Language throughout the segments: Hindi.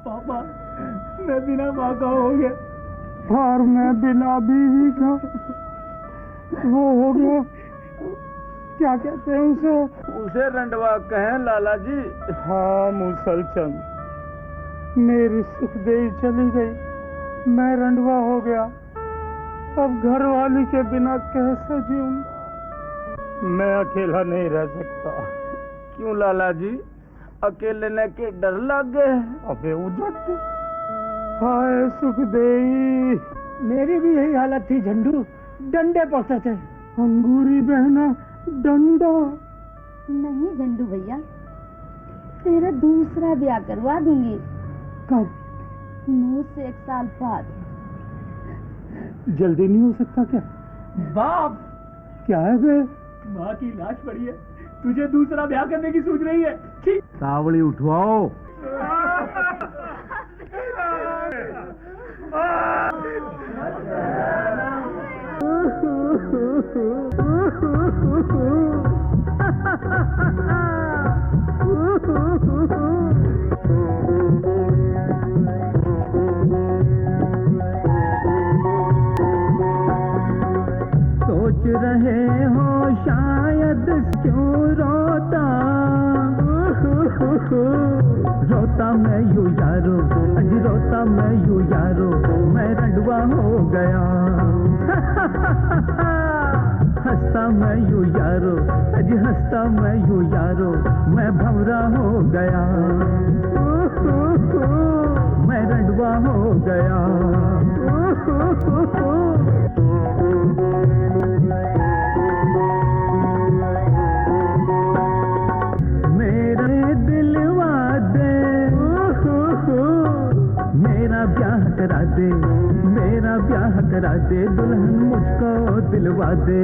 पापा, मैं बिना माँ का हो गया। और मैं बिना बीवी का वो हो गया। क्या कहते हैं उसे रंडवा कहें लाला जी। हाँ मुसलचंद, मेरी सुखदेई चली गई, मैं रंडवा हो गया। अब घर वाली के बिना कैसे जीऊंगा? मैं अकेला नहीं रह सकता। क्यों लाला जी, अकेले न के डर लग गए? अबे उजट, हाय सुखदेई। मेरी भी यही हालत थी झंडू, डंडे पड़ते थे। अंगूरी बहना डंडा। नहीं झंडू भैया, तेरा दूसरा ब्याह करवा दूंगी। कब? 9 से 1 साल बाद। जल्दी नहीं हो सकता क्या? बाप, क्या है बे? माँ की लाश पड़ी है, तुझे दूसरा ब्याह करने की सोच रही है। सावड़ी उठवाओ। सोच रहे हो शायद क्यों रोता, रोता मैं यूं यारो, अज रोता मैं यूं यारो, मैं रंडवा हो गया। हंसता मैं यूं यारो, अज हंसता मैं यूं यारो, मैं भंवरा हो गया। मैं रंडवा हो गया। मेरे दिलवा दे, मेरा ब्याह करा दे, मेरा ब्याह करा दे, दुल्हन मुझको दिलवा दे।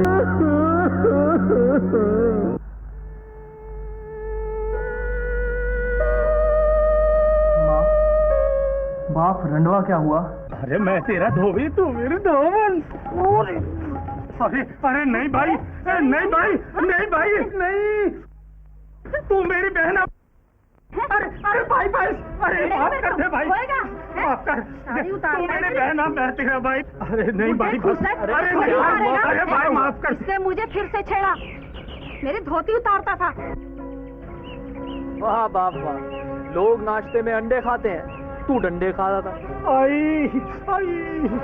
माँ, बाप रंडवा क्या हुआ? अरे मैं तेरा धोबी, तू मेरे धोबन। अरे अरे नहीं भाई, नहीं भाई, नहीं भाई, नहीं, तू मेरी बहन। अरे अरे भाई भाई, अरे माफ कर दे भाई, माफ कर। तू मेरी बहन, मैं तेरा भाई। अरे नहीं भाई, अरे नहीं, अरे भाई माफ कर। इसने मुझे फिर से छेड़ा, मेरी धोती उतारता था। वाह बाप वाह, लोग नाश्ते में अंडे खाते हैं, तू डंडे खा रहा था। आई आई,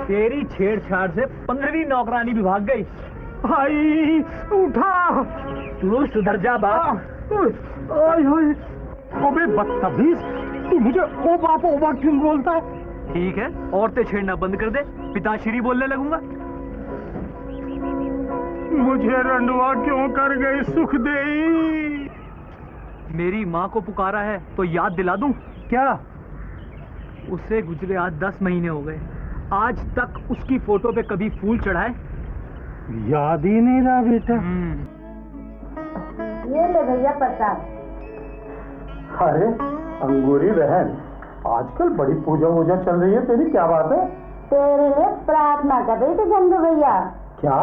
तेरी छेड़छाड़ से 15वीं नौकरानी भी भाग गई। आई उठा, तू सुधर जा बाप। आई आई, अबे बदतमीज, तू मुझे ओ बाप क्यों बोलता है? ठीक है, औरतें छेड़ना बंद कर दे, पिताश्री बोलने लगूंगा। मुझे रंडवा क्यों कर गई सुखदेई? मेरी माँ को पुकारा है तो याद दिला दूं? क्या? उससे गुजरे आज 10 महीने हो गए, आज तक उसकी फोटो पे कभी फूल चढ़ाए? याद ही नहीं रहा बेटा। ये ले भैया प्रसाद। अरे अंगूरी बहन, आजकल बड़ी पूजा वूजा चल रही है तेरी, क्या बात है? तेरे लिए प्रार्थना कर रही थी झंडू भैया। क्या?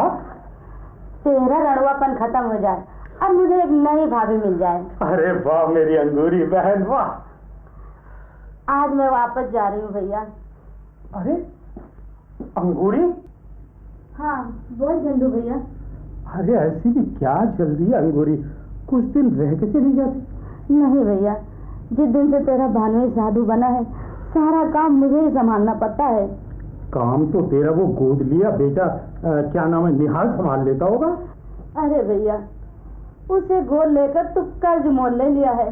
तेरा रड़ुआपन खत्म हो जाए और मुझे एक नई भाभी मिल जाए। अरे वाह मेरी अंगूरी बहन, वाह। आज मैं वापस जा रही हूँ भैया। अरे अंगूरी? हाँ बोल झंडू भैया। अरे ऐसी भी क्या जल्दी अंगूरी, कुछ दिन रह के चली जाती। नहीं भैया, जिस दिन से तेरा भानवे साधु बना है, सारा काम मुझे ही संभालना पड़ता है। काम तो तेरा वो गोद लिया बेटा, क्या नाम है, निहाल संभाल लेता होगा। अरे भैया, उसे गोद लेकर तू कर्ज मोल ले लिया है।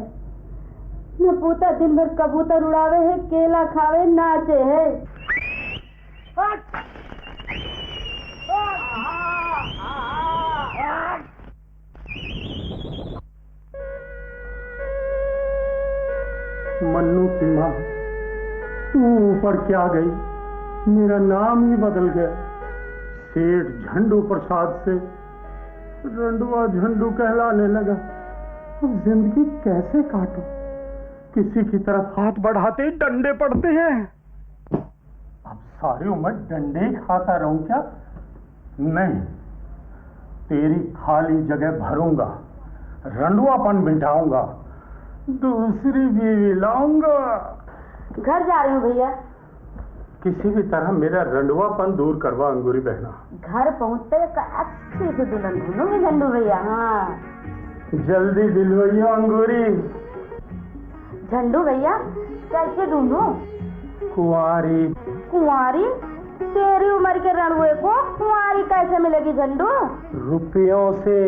न पूता दिन भर कबूतर उड़ावे है, केला खावे, नाचे है। मन्नू की माँ, तू ऊपर क्या गई, मेरा नाम ही बदल गया। सेठ झंडू प्रसाद से रंडवा झंडू कहलाने लगा। अब जिंदगी कैसे काटूं? किसी की तरफ हाथ बढ़ाते ही डंडे पड़ते हैं। अब सारी उम्र डंडे ही खाता रहूं क्या? नहीं, तेरी खाली जगह भरूंगा, रंडवापन बिठाऊंगा, दूसरी बीवी लाऊंगा। घर जा रही हूँ भैया। किसी भी तरह मेरा रंडवापन दूर करवा अंगूरी बहना। घर पहुँचते अच्छी से दुल्हन ढूंढूंगी झंडू भैया। हाँ जल्दी दिलवाइयो अंगूरी। झंडू भैया कैसे ढूंढूं? कुंवारी। कुंवारी? तेरी उम्र के रणुए को कुंवारी कैसे मिलेगी झंडू? रुपयों से।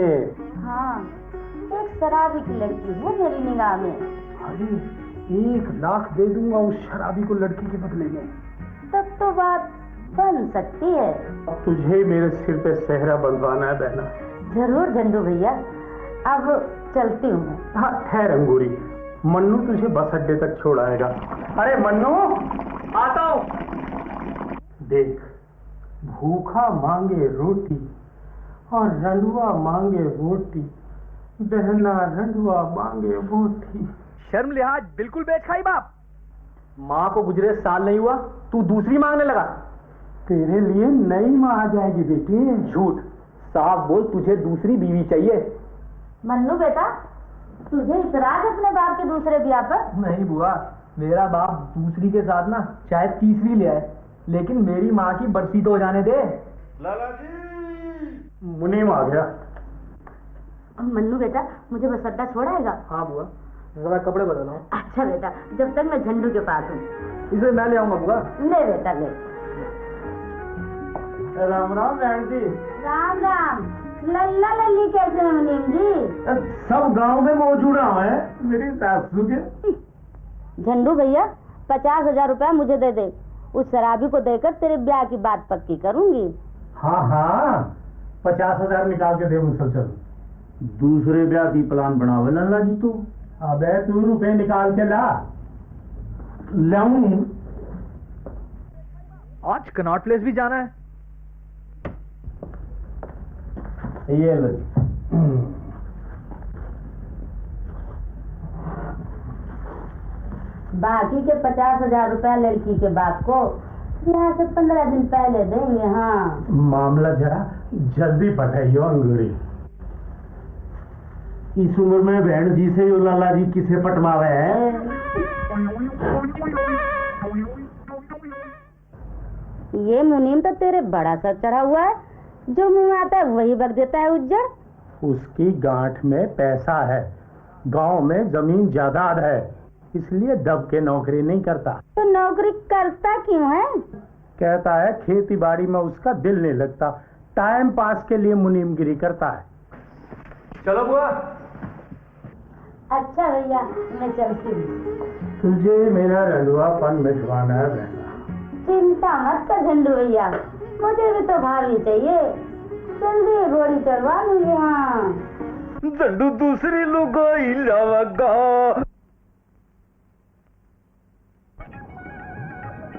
हाँ एक शराबी की लड़की है मेरी निगाह में। अरे 1 लाख दे दूंगा उस शराबी को लड़की के बदले में। तब तो बात बन सकती है। अब तुझे मेरे सिर पे सेहरा बनवाना है बहना। जरूर झंडू भैया, अब चलती हूँ मैं। हाँ ठहर अंगूरी, मन्नू तुझे बस अड्डे तक छोड़ आएगा। अरे मन्नू आता हूँ। देख, भूखा मांगे रोटी और रंडुआ मांगे वोटी, बहना रंडुआ मांगे वोटी। शर्म लिहाज बिल्कुल बेच खाई बाप। माँ को गुजरे साल नहीं हुआ, तू दूसरी मांगने लगा। तेरे लिए नई माँ आ जाएगी बेटी। झूठ, साफ बोल, तुझे दूसरी बीवी चाहिए। मन्नू बेटा, तुझे इतराज अपने बाप के दूसरे ब्याह पर? नहीं बुआ, मेरा बाप दूसरी के साथ ना चाहे तीसरी ले आए, लेकिन मेरी माँ की बरसी तो हो जाने दे। लाला जी, मुनीम आ गया। मन्नू बेटा, मुझे बस अड्डा छोड़ाएगा? हाँ बुआ, जरा कपड़े बदल रहा हूँ। अच्छा बेटा, जब तक मैं झंडू के पास हूँ। इसे मैं ले आऊंगा बुआ। ले बेटा ले। राम राम बहन जी। राम राम। लल्ला लल्ली कैसे हैं मुनीम जी? सब गांव में मौजूद है मेरी सासू के। झंडू भैया 50,000 रुपया मुझे दे दे, उस शराबी को देकर तेरे ब्याह की बात पक्की करूंगी। हाँ हाँ 50,000 निकाल के दे मुसलसल। दूसरे ब्याह की प्लान बनावे लल्ला जी तो। अबे तू रुपए निकाल के ला। लाऊं? आज कनॉट प्लेस भी जाना है। ये लो। बाकी के 50,000 रुपया लड़की के बाप को यहाँ से 15 दिन पहले देंगे। हाँ मामला जरा जल्दी बताइयो अंगूरी। इस उम्र में बहन जी से लाला जी किसे पटवावे है? ये मुनीम तो तेरे बड़ा सर चढ़ा हुआ है, जो मुंह में आता है वही बक देता है उज्जड़। उसकी गांठ में पैसा है, गांव में जमीन जायदाद है, इसलिए दब के नौकरी नहीं करता। तो नौकरी करता क्यों है? कहता है खेती बाड़ी में उसका दिल नहीं लगता, टाइम पास के लिए मुनीमगिरी करता है। चलो बुआ। अच्छा भैया, मैं चलती हूँ। तुझे मेरा रंडुआपन मिटवाना है बहना। चिंता मत कर झंडू भैया, मुझे भी तो भाभी चाहिए, जल्दी घोड़ी चढ़वा लूंगी। हाँ झंडू दूसरी लुगाई लावगा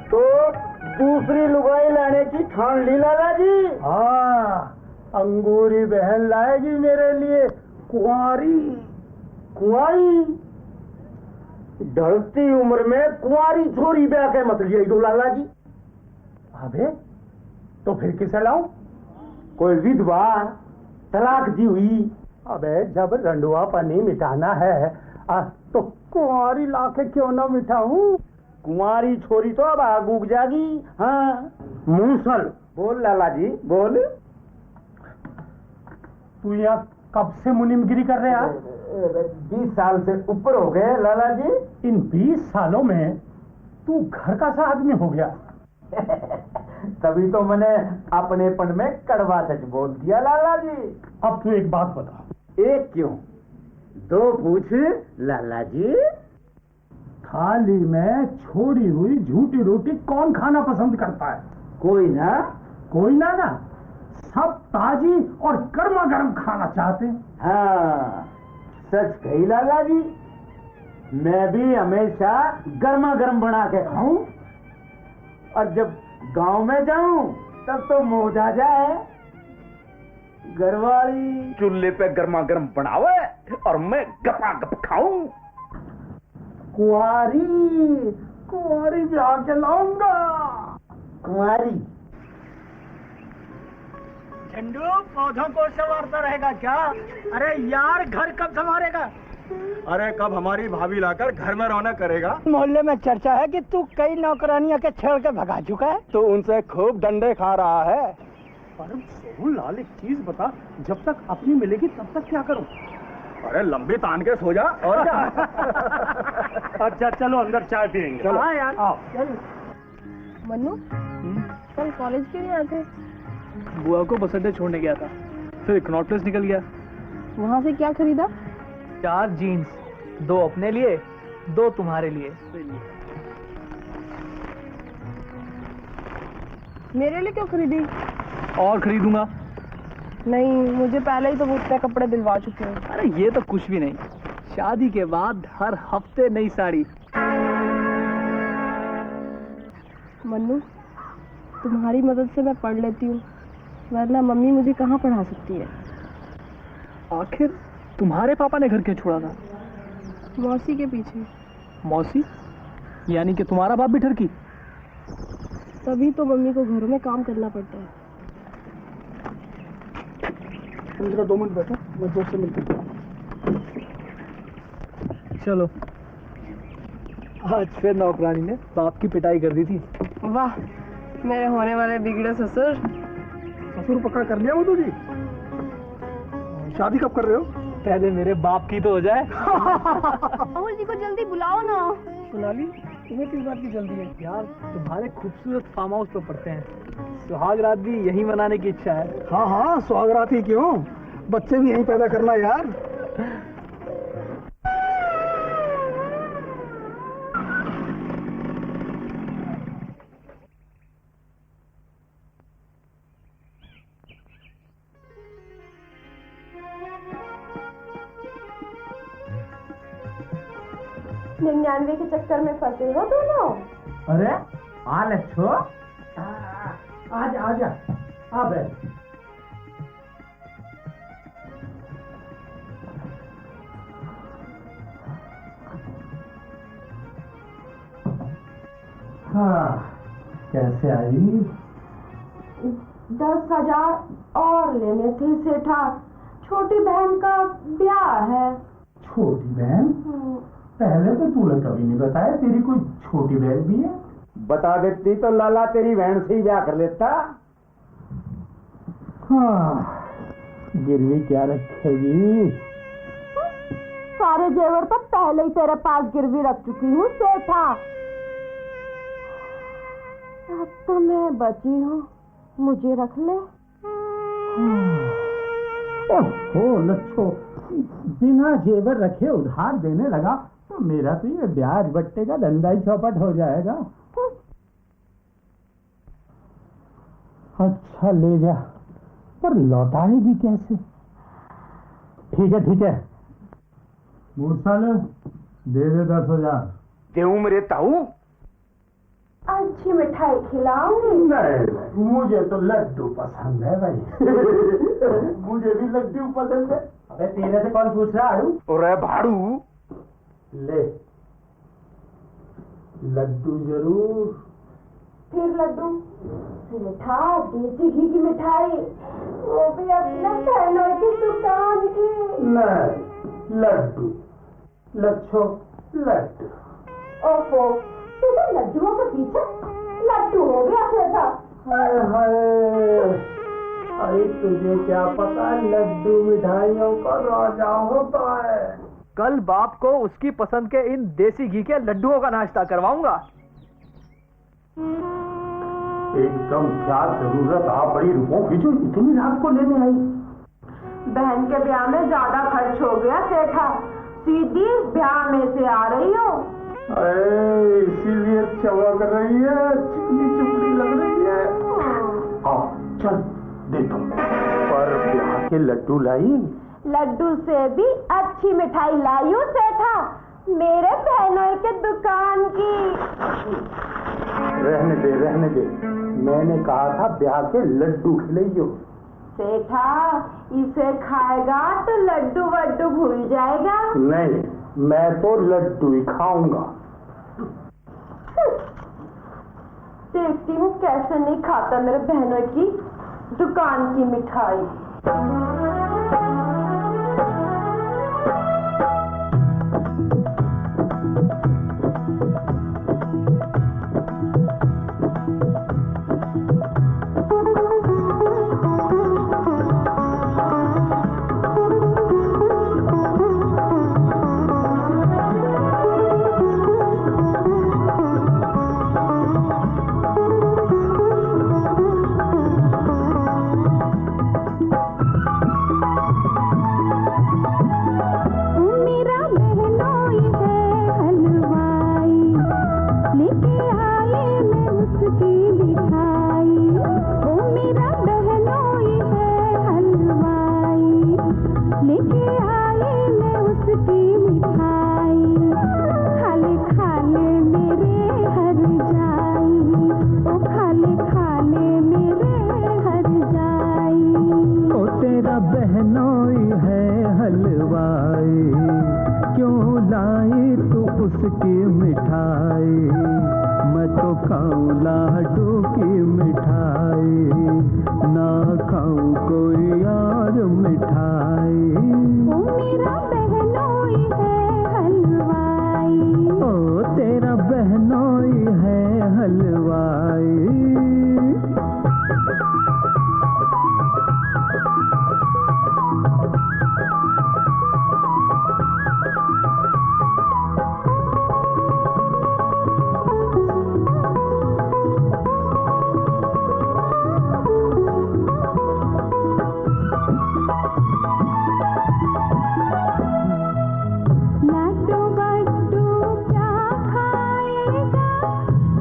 तो दूसरी लुगाई लाने की ठान ली लाला जी। हाँ, अंगूरी बहन लाएगी मेरे लिए कुंवारी। कुंवारी? ढलती उम्र में कुंवारी छोरी ब्याह के मत लिया दो लाला जी। अबे तो फिर किसे लाऊं? कोई विधवा तलाक दी हुई। अबे जब रंडुआपन ही मिटाना है तो कुंवारी लाके क्यों ना मिटाऊं? कुंवारी छोरी तो अब आग उग जागी। हाँ मूसल। बोल लाला जी बोल। तू यहाँ कब से मुनीमगिरी कर रहे हैं? 20 साल से ऊपर हो गए लाला जी। इन 20 सालों में तू घर का सा आदमी हो गया। तभी तो मैंने अपनेपन में कड़वा सच बोल दिया लाला जी। अब तू एक बात बता। एक क्यों, 2 पूछ लाला जी। थाली में छोड़ी हुई झूठी रोटी कौन खाना पसंद करता है? कोई ना। कोई ना ना, सब ताजी और गर्मा गर्म खाना चाहते हैं। हाँ सच कही लाला जी, मैं भी हमेशा गर्मा गर्म बना के खाऊं, और जब गांव में जाऊं तब तो मौज आ जाए। घरवाली चूल्हे पे गर्मा गर्म बनावे और मैं गपा गप खाऊं। कुंवारी, कुंवारी ब्याह के लाऊंगा। कुंवारी? झंडू पौधों को संवारता रहेगा क्या? अरे यार घर कब संवारेगा? अरे कब हमारी भाभी लाकर घर में रौनक करेगा। मोहल्ले में चर्चा है कि तू कई नौकरानियों के छेड़ के भगा चुका है। तो उनसे खूब डंडे खा रहा है। अरे सोहन लाल, एक चीज बता, जब तक अपनी मिलेगी तब तक क्या करूं? अरे लंबी तान के सो जा और क्या। अच्छा चलो अंदर चाय पियेंगे। चलो। हाँ यार आओ। मन्नू, कल कॉलेज क्यों नहीं आते? बुआ को बस अड्डे छोड़ने गया था, फिर कनॉट प्लेस निकल गया। वहाँ से क्या खरीदा? 4 जीन्स, 2 अपने लिए, 2 तुम्हारे लिए। मेरे लिए क्यों खरीदी? और खरीदूंगा। नहीं, मुझे पहले ही तो वो इतने कपड़े दिलवा चुके हो। अरे ये तो कुछ भी नहीं, शादी के बाद हर हफ्ते नई साड़ी। मन्नू, तुम्हारी मदद से मैं पढ़ लेती हूँ, वरना मम्मी मुझे कहाँ पढ़ा सकती है। आखिर तुम्हारे पापा ने घर क्यों छोड़ा था? मौसी के पीछे। मौसी? यानी कि तुम्हारा बाप भी ठरकी? तभी तो मम्मी को घरों में काम करना पड़ता है। तुम जरा 2 मिनट बैठो, मैं दोस्त से मिलकर चलो। आज फिर नौकरानी ने बाप की पिटाई कर दी थी। वाह, मेरे होने वाले बिगड़े ससुर। ससुर पक्का कर लिया वो तो जी। शादी कब कर रहे हो? पहले मेरे बाप की तो हो जाए। राहुल जी को जल्दी बुलाओ ना। सोनाली, तुम्हें किस बात की जल्दी है? यार तुम्हारे खूबसूरत फार्म हाउस पर पड़ते हैं, सुहाग रात भी यही मनाने की इच्छा है। हाँ हाँ, सुहागरात ही क्यों, बच्चे भी यहीं पैदा करना यार। निन्यानवे के चक्कर में फंसे हो दोनों। अरे आ लच्छो, आजा आजा, आ बैठ। हाँ, कैसे आई? 10,000 और लेने थे सेठा, छोटी बहन का ब्याह है। छोटी बहन? पहले तो तूने कभी नहीं बताया तेरी कोई छोटी बहन भी है। बता देती तो लाला तेरी बहन से ही ब्याह कर लेता। हाँ, गिरवी क्या रखेगी? सारे जेवर तो पहले ही तेरे पास गिरवी रख चुकी हूँ सेठा। अब तो मैं बची हूँ, मुझे रख ले। ओहो लच्छो, बिना जेवर रखे उधार देने लगा तो मेरा तो ये ब्याज बट्टे का धंधा ही चौपट हो जाएगा। अच्छा ले जा, पर लौटाएगी कैसे? ठीक है, मूसा ले, दे 10,000। देऊं मेरे ताऊ? अच्छी मिठाई खिलाऊंगी। नहीं, मुझे तो लड्डू पसंद है भाई। मुझे भी लड्डू पसंद है। अबे तेरे से कौन पूछ रहा है? अरे भाड़ू, ले लड्डू जरूर। फिर लड्डू? सेठा, देसी घी की मिठाई, वो भी अपने बहनों की दुकान की। नहीं, लड्डू लच्छो, लड्डू। ओहो, तू तो लड्डुओं के पीछे लड्डू हो गया सेठा। हाय हाय, अरे तुझे क्या पता लड्डू मिठाइयों का राजा होता है। कल बाप को उसकी पसंद के इन देसी घी के लड्डुओं का नाश्ता करवाऊंगा। एकदम क्या जरूरत आ पड़ी रुपयों की जो इतनी रात को लेने आई? बहन के ब्याह में ज्यादा खर्च हो गया सेठा, सीधी ब्याह में से आ रही हो। अरे इसीलिए चमक रही है, चिकनी चुपड़ी लग रही है। आओ चल दे तुम, पर ब्याह के लड्डू लाई? लड्डू से भी अच्छी मिठाई लाई हूँ सेठा, मेरे बहनों के दुकान की। रहने दे, मैंने कहा था ब्याह के लड्डू खिलाइयो। सेठा, इसे खाएगा तो लड्डू वड्डू भूल जाएगा। नहीं, मैं तो लड्डू ही खाऊंगा। देखती हूँ कैसे नहीं खाता मेरे बहनों की दुकान की मिठाई। लेके आई मैं उसकी मिठाई, ओ मेरा बहनोई है हलवाई, लेके आई मैं उसकी मिठाई, खाले खाले मेरे हर जाई, ओ खाले खाले मेरे हर जाई। ओ तेरा बहनोई है हलवाई, क्यों लाई तू उसकी मिठाई, मैं तो खाऊं लाडू की मिठाई, ना खाऊं कोई और मिठाई। ओ मेरा बहनोई है हलवाई, ओ तेरा बहनोई है हलवाई। लड्डू बड्डू क्या खाएगा,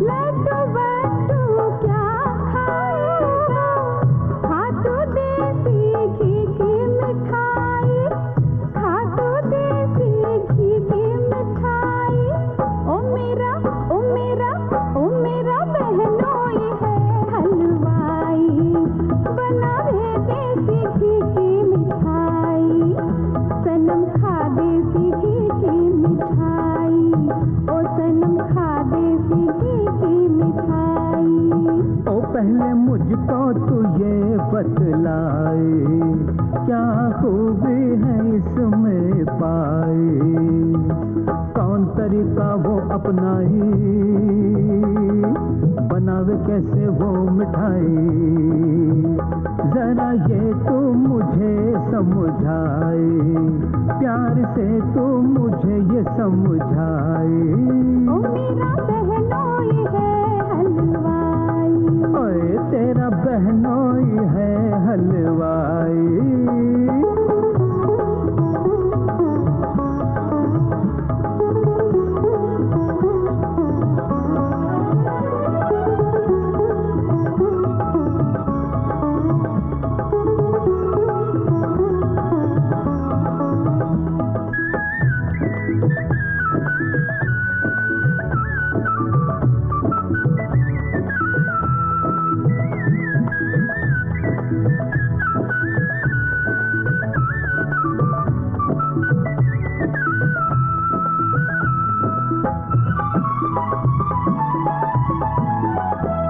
लड्डू बड्डू क्या खाएगा, खातू देसी घी की मिठाई, खातू देसी घी की मिठाई, ओ मेरा ओ मेरा ओ मेरा बहनोई है हलवाई, बनावे देसी घी की मिठाई, सनम खा देसी घी की मिठाई, ओ सनम खा देसी घी की मिठाई। ओ पहले मुझको तू ये बतलाए, क्या खूबी है इसमें पाए, कौन तरीका वो अपनाई, बनावे कैसे वो मिठाई, जरा ये तू मुझे समझाए, प्यार से तू मुझे ये समझाए। ओ मेरा बहनोई है हलवाई, ओए तेरा बहनोई है हलवाई।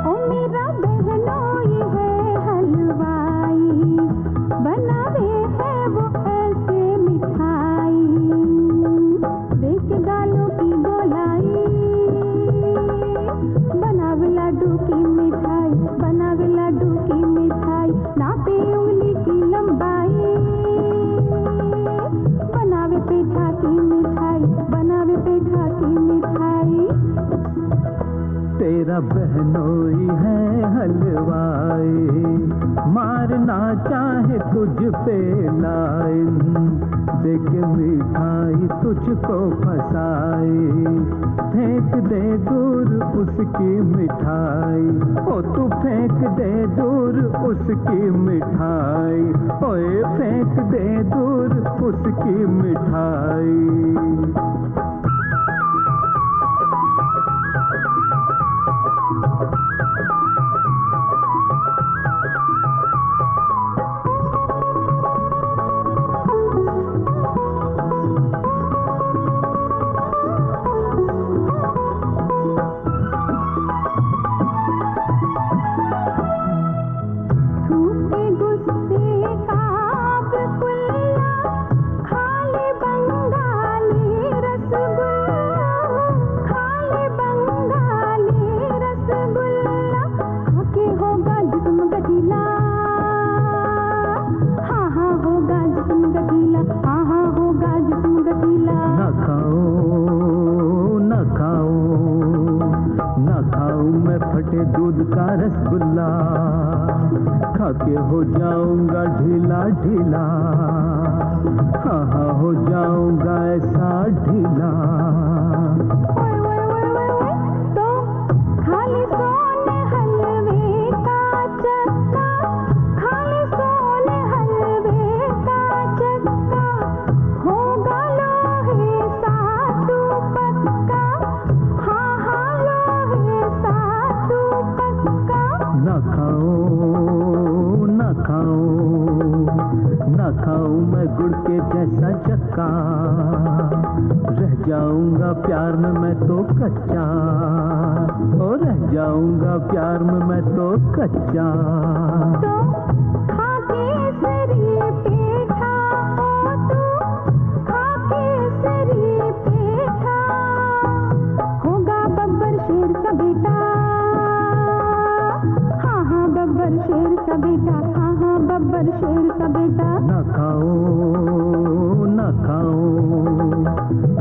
ओ मेरा बहनोई है हलवाई, बनावे है वो ऐसे मिठाई, देख गालों की गोलाई, बनावे लाडू की मिठाई, बनावे लाडू की मिठाई, नापे उंगली की लंबाई, बनावे पेठा की मिठाई, बनावे पेठा की मिठाई। तेरा बहनोई है हलवाई, मारना चाहे तुझ पे लाइन, देख मिठाई तुझको फसाए, फेंक दे दूर उसकी मिठाई, ओ तू फेंक दे दूर उसकी मिठाई, ओए फेंक दे दूर उसकी मिठाई। थूके गुस्से का बुलबुला, खाले बंगाली रसगुल्ला, खाले बंगाली रसगुल्ला, खाके होगा जिस्म गठीला, हाँ हाँ होगा जिस्म गठीला, हाँ हाँ होगा जिस्म गठीला। न खाओ न खाओ न खाओ मैं फटे दूध का रसगुल्ला, खाके हो जाऊंगा ढीला ढीला, हाँ हाँ हो जाऊंगा ऐसा ढीला। ओए ओए ओए ओए ओए, तो ना खाऊं मैं गुड़ के जैसा चक्का, रह जाऊंगा प्यार में मैं तो कच्चा, ओ रह जाऊंगा प्यार में मैं तो कच्चा। तो खा केसरी पेठा, ओ तू खा केसरी पेठा, होगा बब्बर शेर का बेटा, हाँ हाँ बब्बर शेर का बेटा, हाँ हाँ बब्बर शेर का बेटा। ना खाऊं ना खाऊं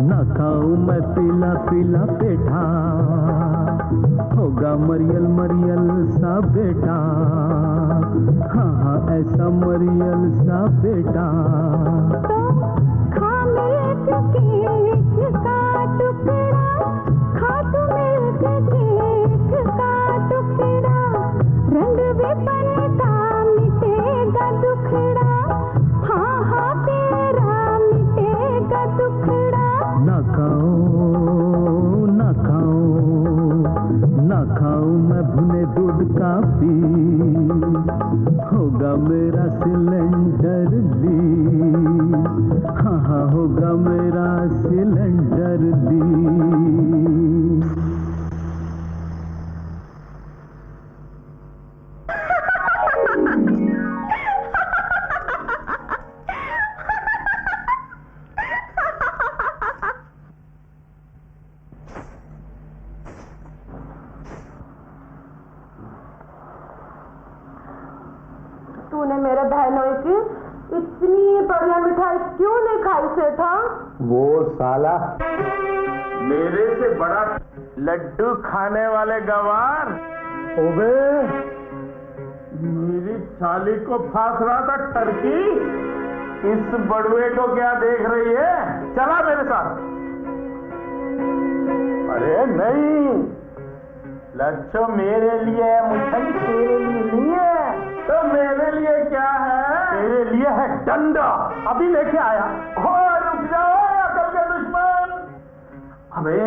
ना खाऊं मैं पीला पीला पेठा, होगा मरियल मरियल सा बेटा, हाँ हाँ ऐसा मरियल सा बेटा। तो खा मिल्क केक का टुकड़ा, खा तू मिल्क केक का टुकड़ा, रंग का मिटेगा दुखड़ा, हाँ हाँ तेरा मिटेगा दुखड़ा। ना खाऊं ना खाऊं ना खाऊं मैं भुने दूध का पी, होगा मेरा सिलेंडर लीक, हाँ हाँ होगा मेरा सिलेंडर लीक। तूने मेरे बहनों की इतनी बढ़िया मिठाई क्यों नहीं खाई सेठा? वो साला मेरे से बड़ा लड्डू खाने वाले गवार, ओबे मेरी साली को फांस रहा था टर्की, इस बड़ुए को क्या देख रही है? चला मेरे साथ। अरे नहीं, लच्छो मेरे लिए है, मिठाई तेरे लिए नहीं है। तो मेरे लिए क्या है? मेरे लिए है डंडा, अभी लेके आया। हो रुक जाओ अकल के दुश्मन। अबे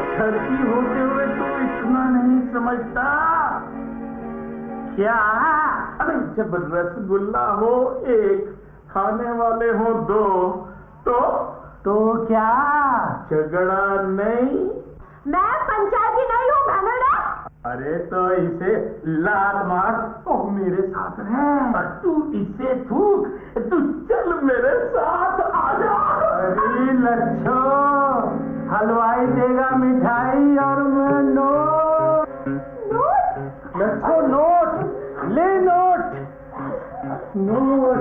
ठरकी होते हुए तू इतना नहीं समझता क्या? अरे जब रसगुल्ला हो एक, खाने वाले हो दो, तो क्या झगड़ा नहीं? मैं पंचायती नहीं हूँ भनड़ा। अरे तो इसे लात मार और मेरे साथ रह, और तू इसे थूक, तू चल मेरे साथ आ जा। अरे लच्छो हलवाई देगा मिठाई और मैं नोट। लच्छो नोट ले, नोट नोट।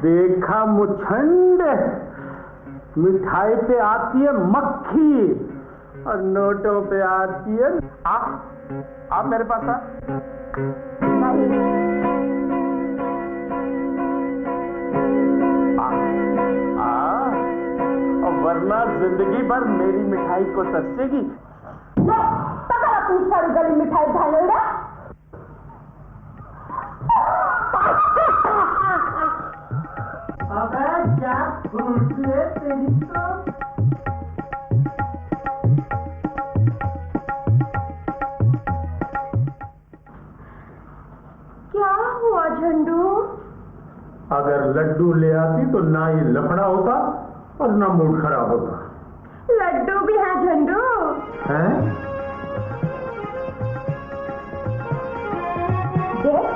देखा मुछंड, मिठाई पे आती है मक्खी और नोटों पे आती है। आप मेरे पास आ। और वरना जिंदगी भर मेरी मिठाई को तरसेगी। पूछा गली मिठाई भालेगा। क्या तेरी तो क्या हुआ झंडू? अगर लड्डू ले आती तो ना ये लफड़ा होता और ना मूड खराब होता। लड्डू भी है झंडू। हैं? देख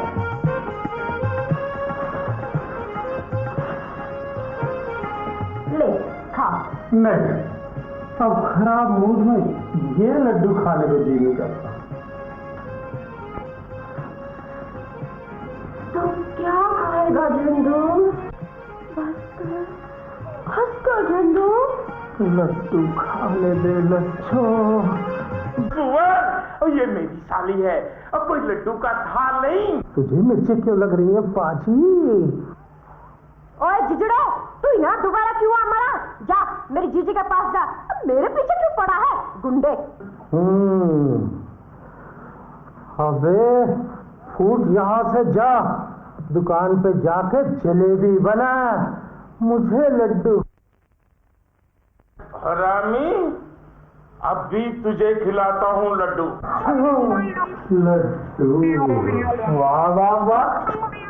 ले खा। नहीं, अब खराब मूड में ये लड्डू खाने को जी नहीं करता। तो क्या खाएगा झंडू? हंस कर झंडू। लड्डू खाने दे लच्छो। सुअर, ये मेरी साली है, अब कोई लड्डू का थाल नहीं। तुझे मिर्ची क्यों लग रही है बाजी? ओए जिजड़ो, तू यहाँ दोबारा क्यों आ मरा? जा मेरी जीजी के पास जा। मेरे पीछे क्यों पड़ा है गुंडे? अबे फूट यहाँ से जा, दुकान पे जाके जलेबी बना, मुझे लड्डू। रामी, अभी तुझे खिलाता हूँ लड्डू। लड्डू, वाह वाह वाह,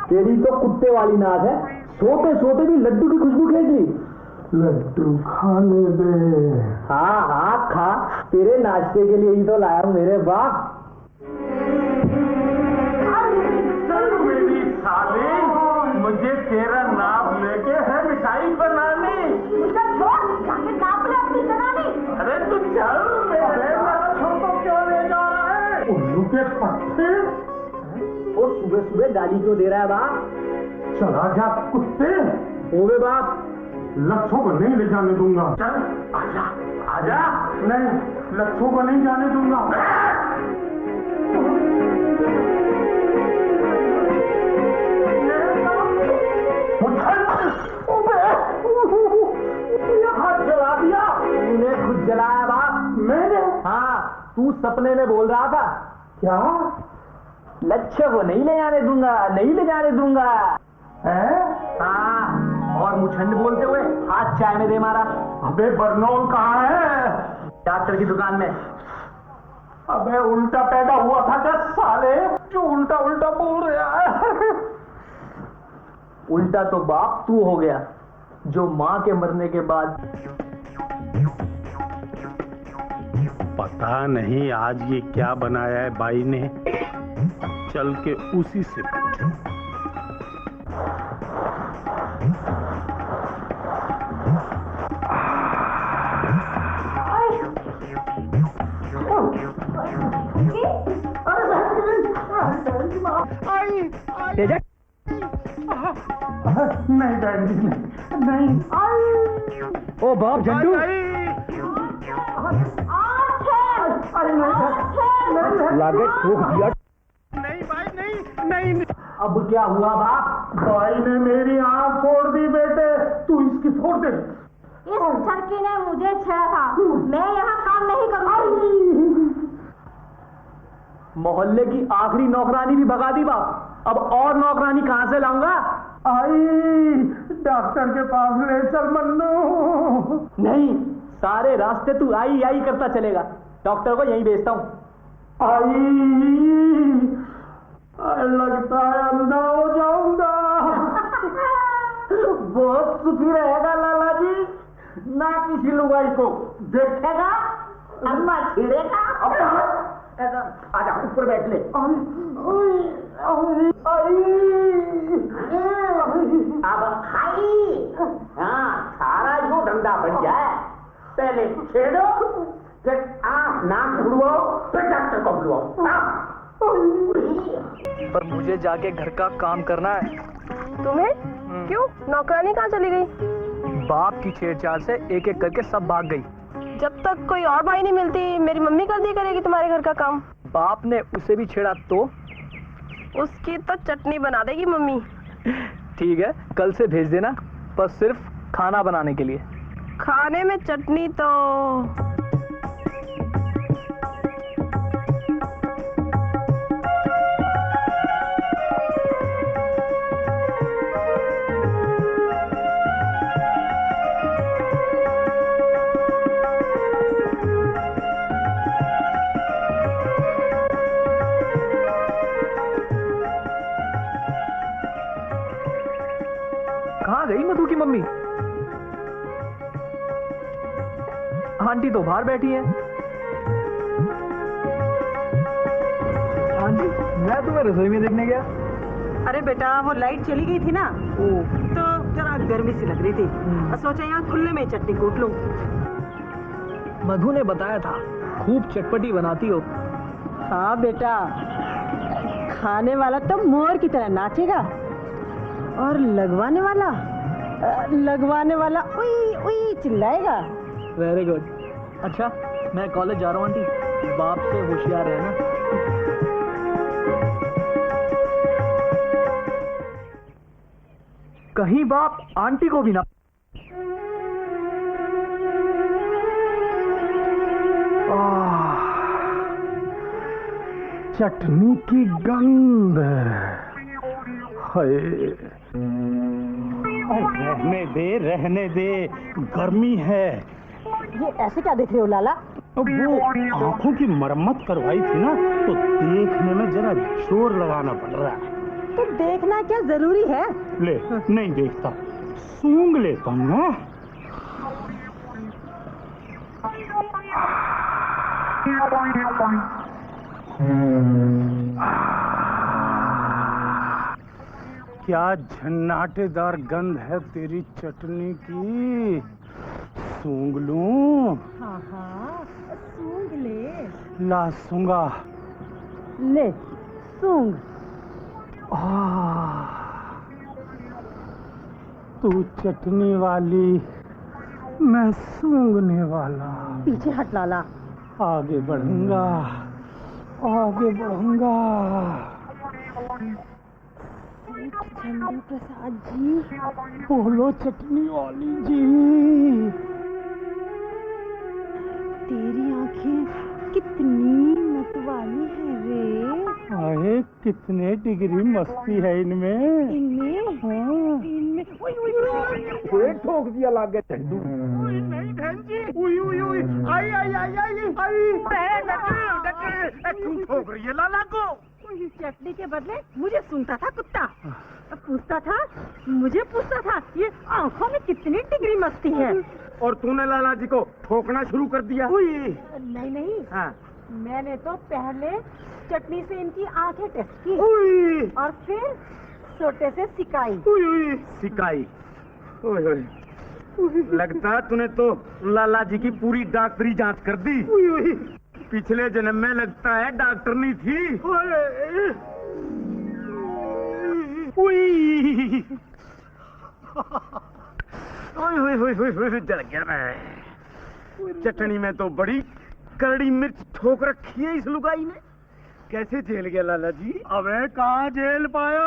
तेरी तो कुत्ते वाली नाक है, सोते सोते भी लड्डू की खुशबू खींच ली। लड्डू खाने दे। हाँ हाँ खा, तेरे नाश्ते के लिए ही तो लाया हूँ मेरे बाप। मेरी साली, मुझे तेरा नाम लेके है मिठाई बनानी। अरे तू चल, मेरे छोटो क्यों ले जा रहा है? उल्लू के पत्ते। वो सुबह सुबह गाली क्यों दे रहा है बाप? चला जा कुत्ते। ओवे बाप, लच्छों को नहीं ले जाने दूंगा। चल आजा आजा। नहीं, लच्छों को नहीं जाने दूंगा। हाथ जला दिया। तूने खुद जलाया बाप। मैंने? हाँ, तू सपने में बोल रहा था क्या? लक्ष्य को नहीं ले जाने दूंगा, नहीं ले जाने दूंगा। है? हाँ, और मुछंड बोलते हुए हाथ चाय में दे मारा। अबे बरनौल कहाँ है? डॉक्टर की दुकान में। अबे उल्टा पैदा हुआ था क्या साले? जो उल्टा उल्टा बोल रहा है। उल्टा तो बाप तू हो गया, जो माँ के मरने के बाद। पता नहीं आज ये क्या बनाया है बाई ने, चल के उसी से पूछो। नहीं डैडी नहीं। ओ बाप झंडू, लागत ठोक दिया। नहीं भाई नहीं नहीं। अब क्या हुआ बाप? भाई ने मेरी आंख फोड़ दी बेटे, तू इसकी फोड़ दे। इस ठरकी ने मुझे छेड़ा था, मैं यहाँ काम नहीं करूँगी। मोहल्ले की आखिरी नौकरानी भी भगा दी बाप, अब और नौकरानी कहाँ से लाऊंगा? आई, डॉक्टर के पास ले चल मन्नू। नहीं, सारे रास्ते तू आई आई करता चलेगा, डॉक्टर को यहीं भेजता हूँ। आई, लगता है अंधा हो जाऊंगा। बहुत सुखी रहेगा लाला जी, ना किसी लुगाई को देखेगा, अन्ना छेड़ेगा। आजा ऊपर बैठ ले। अब खाई, हाँ सारा जो धंधा बढ़ जाए, पहले छेड़ो, फिर आँख नाक बुलवाओ, फिर डॉक्टर को बुलवाओ। पर मुझे जाके घर का काम करना है। तुम्हें? क्यों? नौकरानी कहाँ चली गई? बाप की छेड़छाड़ से एक एक करके सब भाग गई। जब तक कोई और भाई नहीं मिलती, मेरी मम्मी कर दी करेगी तुम्हारे घर का काम। बाप ने उसे भी छेड़ा तो? उसकी तो चटनी बना देगी मम्मी। ठीक है, कल से भेज देना, पर सिर्फ खाना बनाने के लिए। खाने में चटनी तो कहाँ गई मधु की मम्मी? आंटी तो बाहर बैठी है। आंटी, मैं तुम्हें रसोई में देखने गया। अरे बेटा, वो लाइट चली गई थी ना, तो जरा गर्मी सी लग रही थी, और सोचा यहाँ खुले में चटनी कूट लूं। मधु ने बताया था खूब चटपटी बनाती हो। हाँ बेटा, खाने वाला तो मोर की तरह नाचेगा, और लगवाने वाला उई उई चिल्लाएगा। Very good. अच्छा, मैं कॉलेज जा रहा हूँ आंटी, बाप से होशियार रहना। कहीं बाप आंटी को भी ना। चटनी की गंध। रहने दे, गर्मी है। ये ऐसे क्या देख रहे हो लाला? अब वो आंखों की मरम्मत करवाई थी ना, तो देखने में जरा जोर लगाना पड़ रहा है। तो देखना क्या जरूरी है? ले, नहीं देखता, सूंघ लेता हूँ ना। क्या झन्नाटेदार गंध है तेरी चटनी की। सूंघ लूं? हाँ हाँ, सूंघ ले। ला सूंघा। ले, सूंघ। तू चटनी वाली, मैं सूंघने वाला। पीछे हट लाला। आगे बढ़ूंगा, आगे बढ़ूंगा। झंडू प्रसाद जी। बोलो चटनी वाली जी। तेरी आंखें कितनी मतवाली है रे। अरे कितने डिग्री मस्ती है इनमें। इनमें? हाँ। इनमें? उई उई उई। ठोक दिया लागे झंडू। नहीं बहन जी। उई उई उई। आई आई आई आई आई। क्यों ठोक रही है लाला को? चटनी के बदले मुझे सुनता था कुत्ता। पूछता था, मुझे पूछता था ये आंखों में कितनी डिग्री मस्ती है। और तूने लाला जी को ठोकना शुरू कर दिया। नहीं नहीं, हाँ। मैंने तो पहले चटनी से इनकी आंखें टेस्ट की और फिर सोटे से सिकाई। सिकाई। लगता तूने तो लाला जी की पूरी डॉक्टरी जांच कर दी। पिछले जन्म में लगता है डॉक्टर नहीं थी। जल गया मैं। चटनी में तो बड़ी कड़ी मिर्च ठोक रखी है इस लुगाई ने। कैसे झेल गया लाला जी? अबे कहाँ झेल पाया,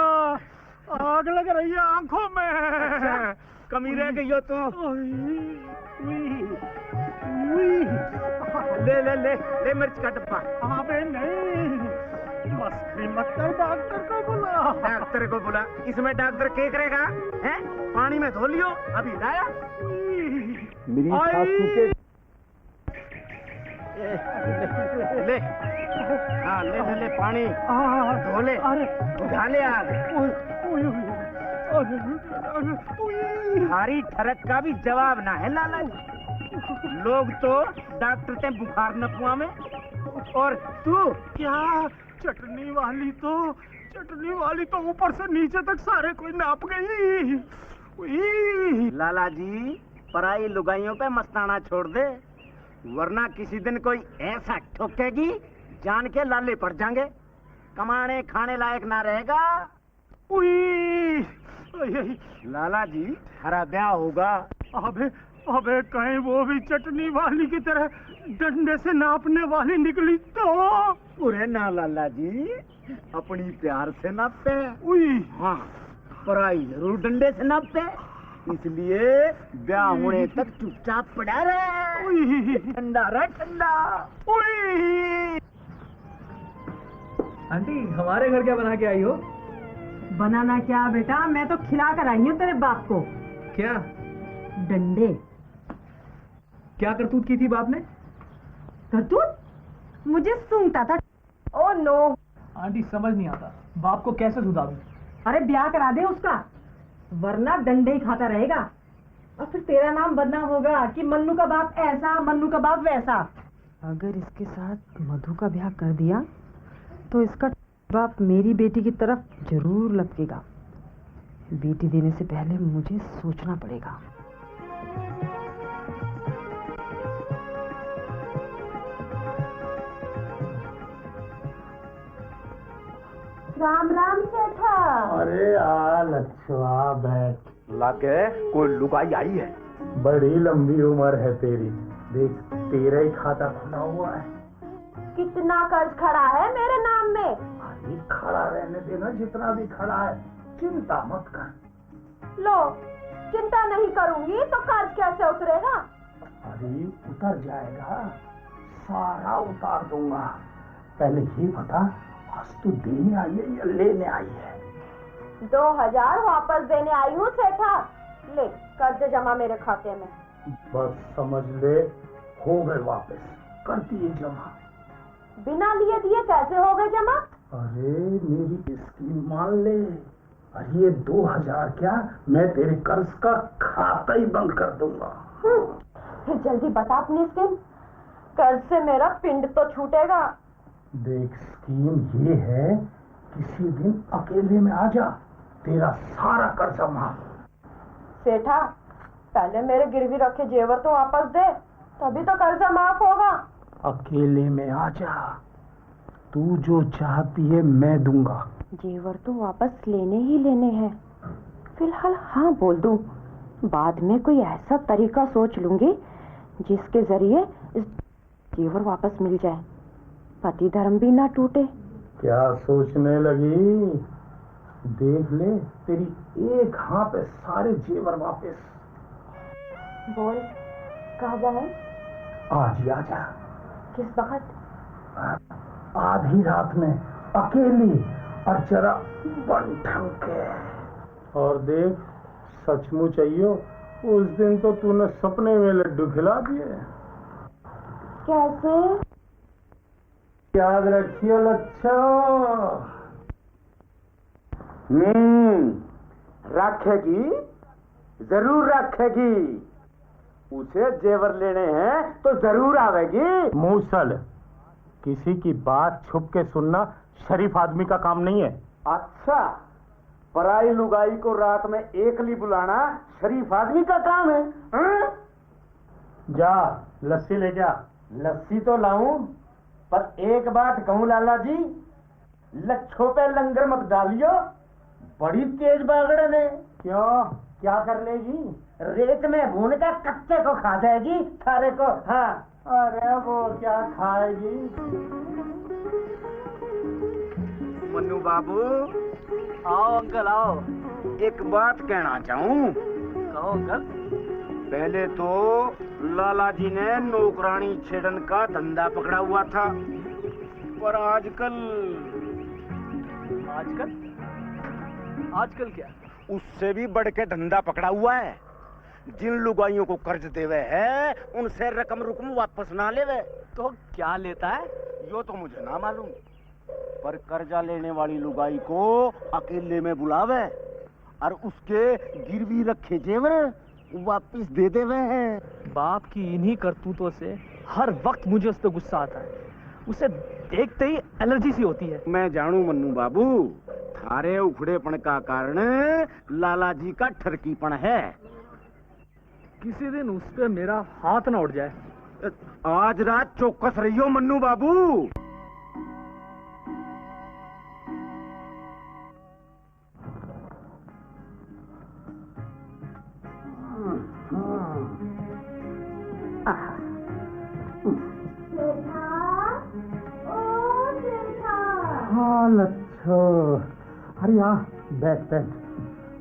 आग लग रही है आंखों में। अच्छा, कमी रह गई हो तो। ले ले ले ले मिर्च का डब्बा। अबे नहीं, मस्ती मत कर, डॉक्टर को बुला। डॉक्टर को बुला? इसमें डॉक्टर क्या करेगा? हैं? पानी में धो लियो, अभी लाया। मेरी सासू के ले, हाँ ले ले ले पानी धो ले, उठा ले आग। भारी ठरक का भी जवाब ना है लाला। लोग तो डॉक्टर ते बुखार न पुआ में, और तू क्या चटनी वाली तो ऊपर से नीचे तक सारे कोई नाप गई। लाला जी, पराई लुगाइयों पे मस्ताना छोड़ दे, वरना किसी दिन कोई ऐसा ठोकेगी जान के लाले पड़ जाएंगे, कमाने खाने लायक ना रहेगा। लाला जी, हरा ब्याह होगा। अबे कहीं वो भी चटनी वाली की तरह डंडे से नापने वाली निकली तो। अरे ना लाला जी, अपनी प्यार से नापते। हाँ, पराई जरूर डंडे से नापते, इसलिए ब्याह होने तक चुपचाप पड़ा रहे। ठंडा रहे ठंडा। आंटी, हमारे घर क्या बना के आई हो? बनाना क्या बेटा, मैं तो खिला कर आई हूँ तेरे बाप को। क्या? डंडे। क्या करतूत की थी बाप ने? करतूत? मुझे सूंघता था। ओ नो आंटी, समझ नहीं आता, बाप को कैसे सुधारूं? अरे ब्याह करा दे उसका, वरना डंडे ही खाता रहेगा। और फिर तेरा नाम बदनाम होगा कि मन्नू का बाप ऐसा, मन्नू का बाप वैसा। अगर इसके साथ मधु का ब्याह कर दिया तो इसका बाप मेरी बेटी की तरफ जरूर लपकेगा। बेटी देने से पहले मुझे सोचना पड़ेगा। राम राम सेठा। अरे आ लच्छवा, बैठ। लागे कोई लुगाई आई है। बड़ी लंबी उम्र है तेरी, देख तेरा ही खाता खुला हुआ है। कितना कर्ज खड़ा है मेरे नाम में? अरे खड़ा रहने देना, जितना भी खड़ा है, चिंता मत कर। लो, चिंता नहीं करूंगी तो कर्ज कैसे उतरेगा? अरे उतर जाएगा, सारा उतार दूंगा। पहले ये बता, आज तू देने आई है या लेने आई है? 2000 वापस देने आई हूँ सेठा। ले, कर्ज जमा मेरे खाते में। बस समझ ले, हो गए वापस, कर दिए जमा। बिना लिए दिए कैसे हो गए जमा? अरे मेरी स्कीम मान ले। अरे ये 2000 क्या, मैं तेरे कर्ज का खाता ही बंद कर दूंगा। फिर जल्दी बता अपनी स्कीम, कर्ज से मेरा पिंड तो छूटेगा। देख स्कीम ये है, किसी दिन अकेले में आ जा, तेरा सारा कर्जा माफ। सेठा, पहले मेरे गिरवी रखे जेवर तो वापस दे, तभी तो कर्जा माफ होगा। अकेले में आ जा, तू जो चाहती है मैं दूंगा। जेवर तो वापस लेने ही लेने हैं, फिलहाल हाँ बोल दूं, बाद में कोई ऐसा तरीका सोच लूंगी जिसके जरिए इस जेवर वापस मिल जाए, पति धर्म भी ना टूटे। क्या सोचने लगी? देख ले, तेरी एक हाँ पे सारे जेवर वापस। बोल, कहाँ जाए? आज ही आ जा। किस वक्त? आधी रात में, अकेली और जरा बन ठंग के। और देख, सचमुच आइयो, उस दिन तो तूने सपने में लड्डू खिला दिए। कैसे? याद रखियो लच्छो। रखेगी, जरूर रखेगी। उसे जेवर लेने हैं तो जरूर आवेगी। मूसल, किसी की बात छुप के सुनना शरीफ आदमी का काम नहीं है। अच्छा, पराई लुगाई को रात में एकली बुलाना शरीफ आदमी का काम है? हाँ? जा लस्सी ले जा। लस्सी तो लाऊं, पर एक बात कहूं लाला जी, लच्छों पे लंगर मत डालियो, बड़ी तेज बागड़न है। क्यों, क्या कर लेगी? रेत में भून कर कच्चे को खा जाएगी सारे को। हाँ, अरे वो क्या खाएगी? मन्नू बाबू, आओ अंकल आओ। एक बात कहना चाहूं। कहो अंकल। पहले तो लाला जी ने नौकरानी छेड़न का धंधा पकड़ा हुआ था, पर आजकल क्या? उससे भी बढ़ के धंधा पकड़ा हुआ है। जिन लुगाइयों को कर्ज देवे है, उनसे रकम वापस ना लेवे। तो क्या लेता है? यो तो मुझे ना मालूम, पर कर्जा लेने वाली लुगाई को अकेले में बुलावे और उसके गिरवी रखे जेवर वापिस दे देवे हैं। बाप की इन्हीं करतूतों से हर वक्त मुझे उस पर गुस्सा आता है, उसे देखते ही एलर्जी सी होती है। मैं जानू मन्नू बाबू, थारे उखड़ेपन का कारण लाला जी का ठरकीपन है। किसी दिन उस पे मेरा हाथ ना उठ जाए। आज रात चौकस रहियो मन्नू बाबू। हाँ लच्छो, अरे यहाँ बैठ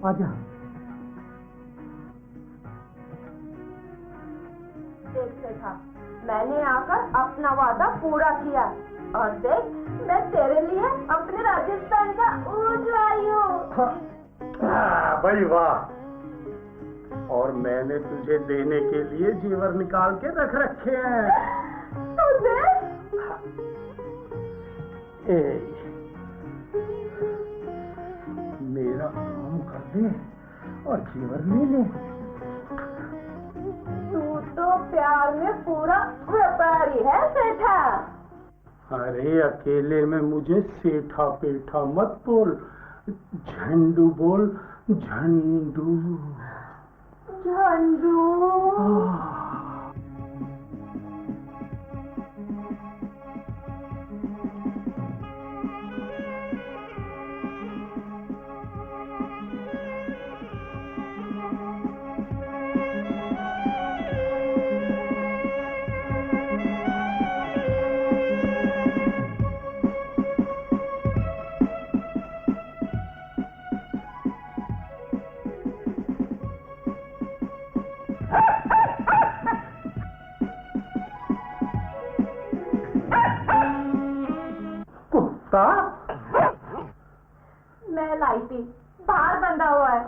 आजा। देख सेठा, मैंने आकर अपना वादा पूरा किया, और देख मैं तेरे लिए अपने राजस्थान का ऊँट लाई हूँ। भाई वाह, और मैंने तुझे देने के लिए जेवर निकाल के रख रखे हैं। मेरा काम कर दे और जेवर ले ले। तू तो प्यार में पूरा व्यापारी है सेठा। अरे अकेले में मुझे सेठा पेठा मत बोल, झंडू बोल, झंडू। झंडू। कुत्ता? मैं लाई थी, बाहर बंधा हुआ है।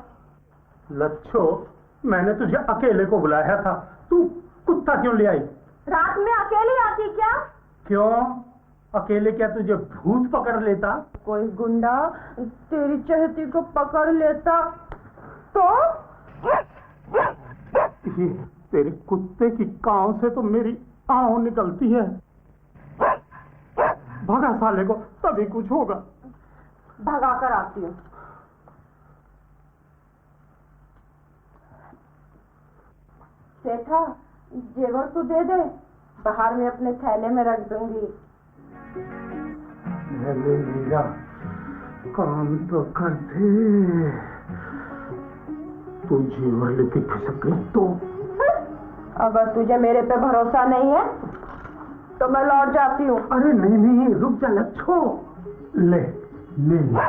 लच्छो, मैंने तुझे अकेले को बुलाया था, तू कुत्ता क्यों ले आई? रात में अकेली आती क्या? क्यों? अकेले क्या तुझे भूत पकड़ लेता? कोई गुंडा तेरी चहती को पकड़ लेता तो? ये तेरे कुत्ते की कान से तो मेरी आह निकलती है। भगा साले को, तभी कुछ होगा। भगा कर आती हूँ। सेठा, जेवर तो दे दे, बाहर में अपने थैले में रख दूंगी। ले लिया, काम तो कर दे। तू जेवर लेके खिसक गई तो? अगर तुझे मेरे पे भरोसा नहीं है तो मैं लौट जाती हूँ। अरे नहीं नहीं, रुक जा लच्छो। ले ले ले।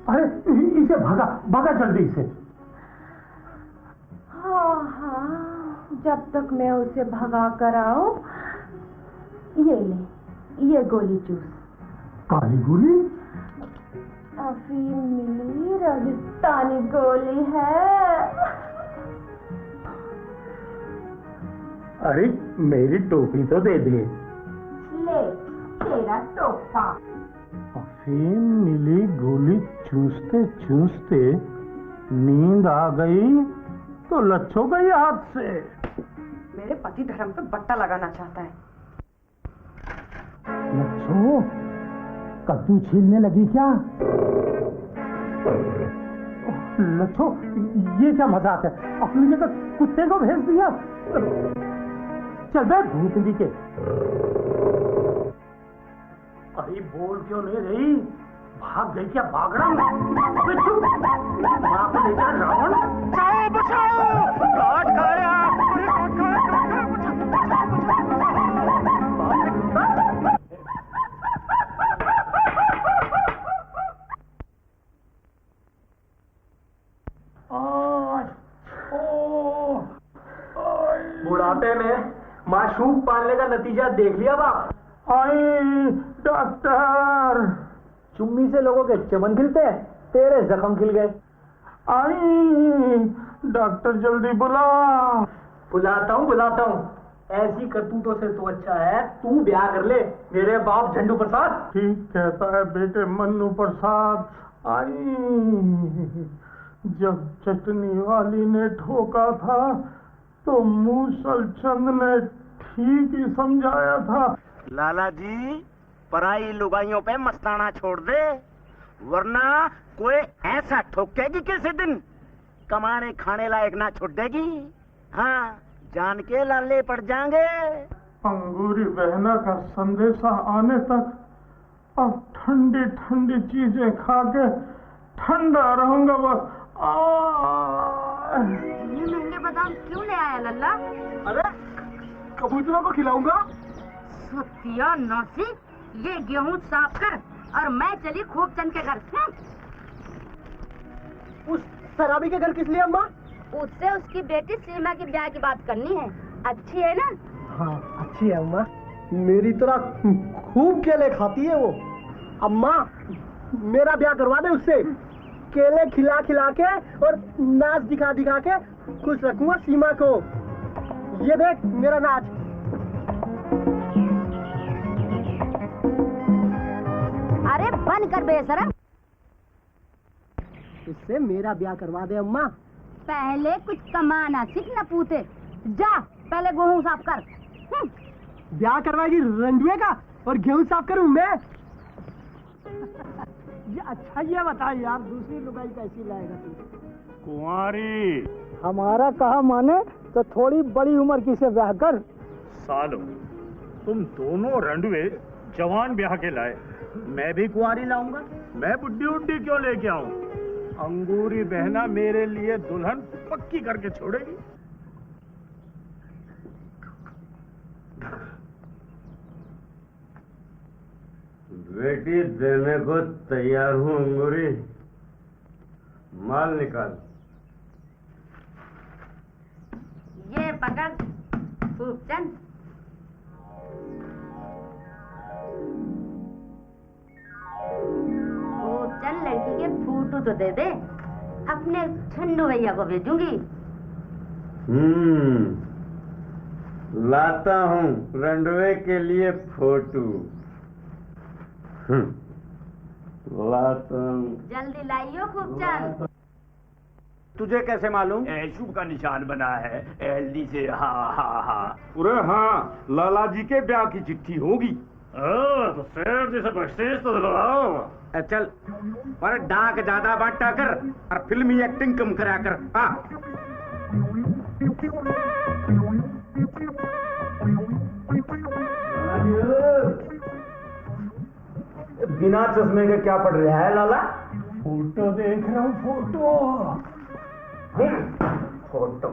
अरे इसे भगा भगा जल्दी से। हाँ हाँ, जब तक मैं उसे भगा कर आऊं, ये ले, ये गोली चूस। काली गोली? अफीम मिली राजस्थानी गोली है। अरे मेरी टोपी तो दे दे। ले तेरा टोपा। अफीम मिली गोली चूसते चूसते नींद आ गई तो लच्छो गई हाथ से। मेरे पति धर्म पे बट्टा लगाना चाहता है। लच्छो, कद्दू छीलने लगी क्या? लच्छो, ये क्या मजाक है? अपनी जगह कुत्ते को भेज दिया। चल बे भूतनी के। अरे बोल क्यों नहीं रही? भाग गई क्या बागड़ा? माँ को लेकर रावण। बचाओ बचाओ, काट खाया। बुढ़ापे में माशूक पालने का नतीजा देख लिया बाप। आई डॉक्टर, चुम्मी से लोगों के चमन खिलते हैं, तेरे जख्म खिल गए। आई डॉक्टर जल्दी बुला। बुलाता हूँ। ऐसी करतूतों से तो अच्छा है तू ब्याह कर ले मेरे बाप झंडू प्रसाद। ठीक कहता है बेटे मन्नू प्रसाद। आई जब चटनी वाली ने ठोका था तो मूसल चंद ने ठीक ही समझाया था। लाला जी, पराई लुगाइयों पे मस्ताना छोड़ दे, वरना कोई ऐसा ठोकेगी किसी दिन कमाने खाने लायक ना छुड़ेगी। हाँ, जान के लाले पड़ जाएंगे। अंगूरी बहना का संदेशा आने तक अब ठंडी ठंडी चीजें खा के ठंडा रहूंगा बस। ये महंगे बादाम क्यों ले आया लल्ला? अरे कबूतरों को खिलाऊंगा। सत्या नासी, ये गेहूं साफ कर और मैं चली खूब चंद के घर। उस शराबी के घर किस लिए अम्मा? उससे उसकी बेटी सीमा की ब्याह की बात करनी है। अच्छी है ना? हाँ अच्छी है अम्मा, मेरी तरह खूब केले खाती है वो। अम्मा मेरा ब्याह करवा दे उससे, केले खिला खिला के और नाच दिखा दिखा के खुश रखूंगा सीमा को। ये देख मेरा नाच। अरे बंद कर बेशरम। इससे मेरा ब्याह करवा दे अम्मा। पहले कुछ कमाना सीख न पूते। जा पहले गेहूं साफ कर। ब्याह करवाएगी रंडुए का और गेहूं साफ करूं मैं? ये अच्छा ये बता यार, दूसरी लुगाई कैसी लाएगा तू? कुंवारी, हमारा कहा माने तो थोड़ी बड़ी उम्र की से ब्याह कर। सालो, तुम दोनों रंडुए जवान ब्याह के लाए, मैं भी कुंवारी लाऊंगा। मैं बुड्ढी उड्ढी क्यों लेके आऊं? अंगूरी बहना मेरे लिए दुल्हन पक्की करके छोड़ेगी। बेटी देने को तैयार हूँ अंगूरी, माल निकाल। ये पकड़ खूबचंद। खूबचंद लड़की के फोटो तो दे दे, अपने झंडू भैया को भेजूंगी। लाता हूँ रंडवे के लिए फोटो। लाता हूँ। जल्दी लाइयो खूबचंद। तुझे कैसे मालूम? शुभ का निशान बना है हल्दी से। हाँ हाँ हाँ। अरे हाँ, लाला जी के ब्याह की चिट्ठी होगी। तो शेर जैसे बख्शीश तो दिलवाओ। चल, पर डाक ज्यादा बांटा कर और फिल्मी एक्टिंग कम करा कर। हाँ। बिना चश्मे के क्या पढ़ रहा है लाला? फोटो देख रहा हूँ, फोटो। फोटो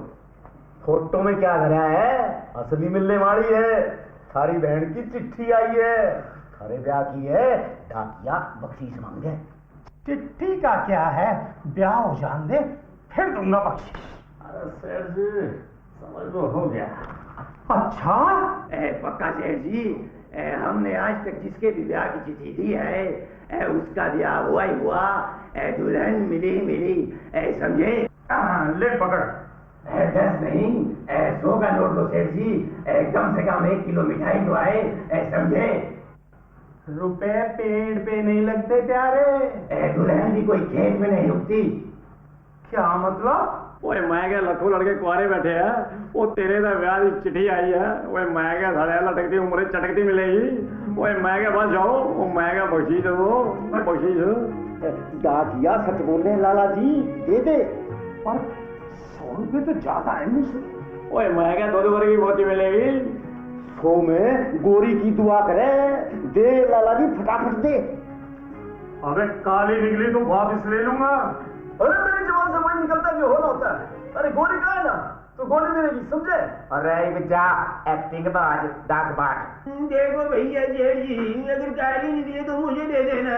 फोटो में क्या भरा है? असली मिलने वाली है। थारी बहन की चिट्ठी आई है, थारे ब्याह की है, डाकिया बख्शीश मांगे। चिट्ठी का क्या है, ब्याह हो जान दे फिर दूंगा बख्शीश। अरे सेठ जी, समझ लो हो गया। अच्छा, पक्का सेठ जी, हमने आज तक जिसके भी ब्याह की चिट्ठी दी है उसका ब्याह हुआ ही हुआ, दुल्हन मिली मिली, समझे? ले पकड़। 10 नहीं 100 का नोट दो सेठ जी, कम से कम 1 किलो मिठाई तो आए, समझे? रुपए पेड़ पे नहीं लगते प्यारे। दुल्हन भी कोई खेत में नहीं उगती। क्या मतलब? ओए महंगे लखों लड़के कुआरे बैठे हैं, वो तेरे तो ब्याह की चिट्ठी आई है। ओए महंगे धड़े लटकती उम्र चटकती मिलेगी। ओए महंगे बस जाओ, वो महंगा बख्शीश दो, बख्शीश। डाकिया सच बोले लाला जी, दे दे। पर 100 रुपए तो ज्यादा है मुझसे। ओए महंगे 2 की मोती मिलेगी। 100 में गोरी की दुआ करे। दे लाला जी, फटाफट दे। अबे काली निकली तो वापस ले लूंगा। अरे मेरी जवान से वही निकलता है जो होना होता है। अरे गोली का है ना तो गोली मिलेगी, समझे? अरे जा एक्टिंग बाज, डाक बाट। देखो भैया जेठ जी, अगर गाली नहीं दिए तो मुझे दे देना।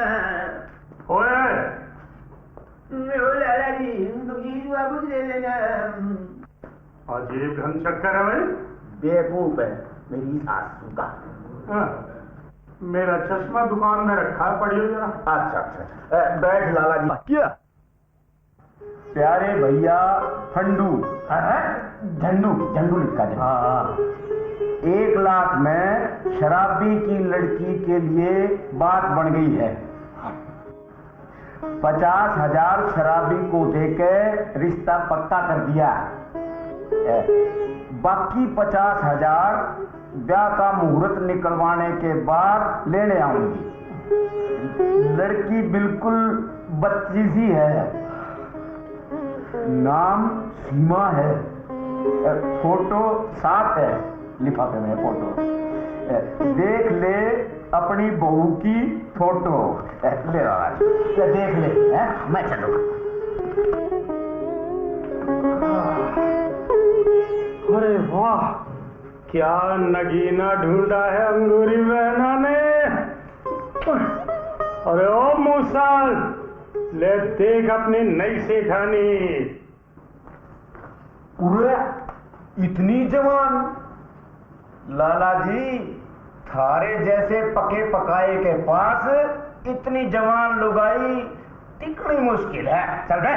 ओए, लाला जी, बख्शीश वापस ले लेना। अजीब ढंग चक्कर है भाई। बेवकूफ है मेरी सासू का। मेरा चश्मा दुकान में रखा है, पढ़ियो जरा। अच्छा अच्छा, बैठ लाला जी। क्या प्यारे भैया फंडू, झंडू झंडू लिखा है। हाँ, 1 लाख में शराबी की लड़की के लिए बात बन गई है। 50,000 शराबी को देके रिश्ता पक्का कर दिया। बाकी 50,000 ब्याह का मुहूर्त निकलवाने के बाद लेने आऊंगी। लड़की बिल्कुल बच्ची सी है, नाम सीमा है, फोटो साथ है लिफाफे में। फोटो देख ले अपनी बहू की फोटो। ले देख ले, मैं चलूंगा। अरे वाह, क्या नगीना ढूंढा है अंगूरी बहना ने। अरे ओ मूसल, ले देख अपनी नई सेठानी। पूरे इतनी जवान? लाला जी, थारे जैसे पके पकाए के पास इतनी जवान लुगाई टिकनी मुश्किल है। चल बे।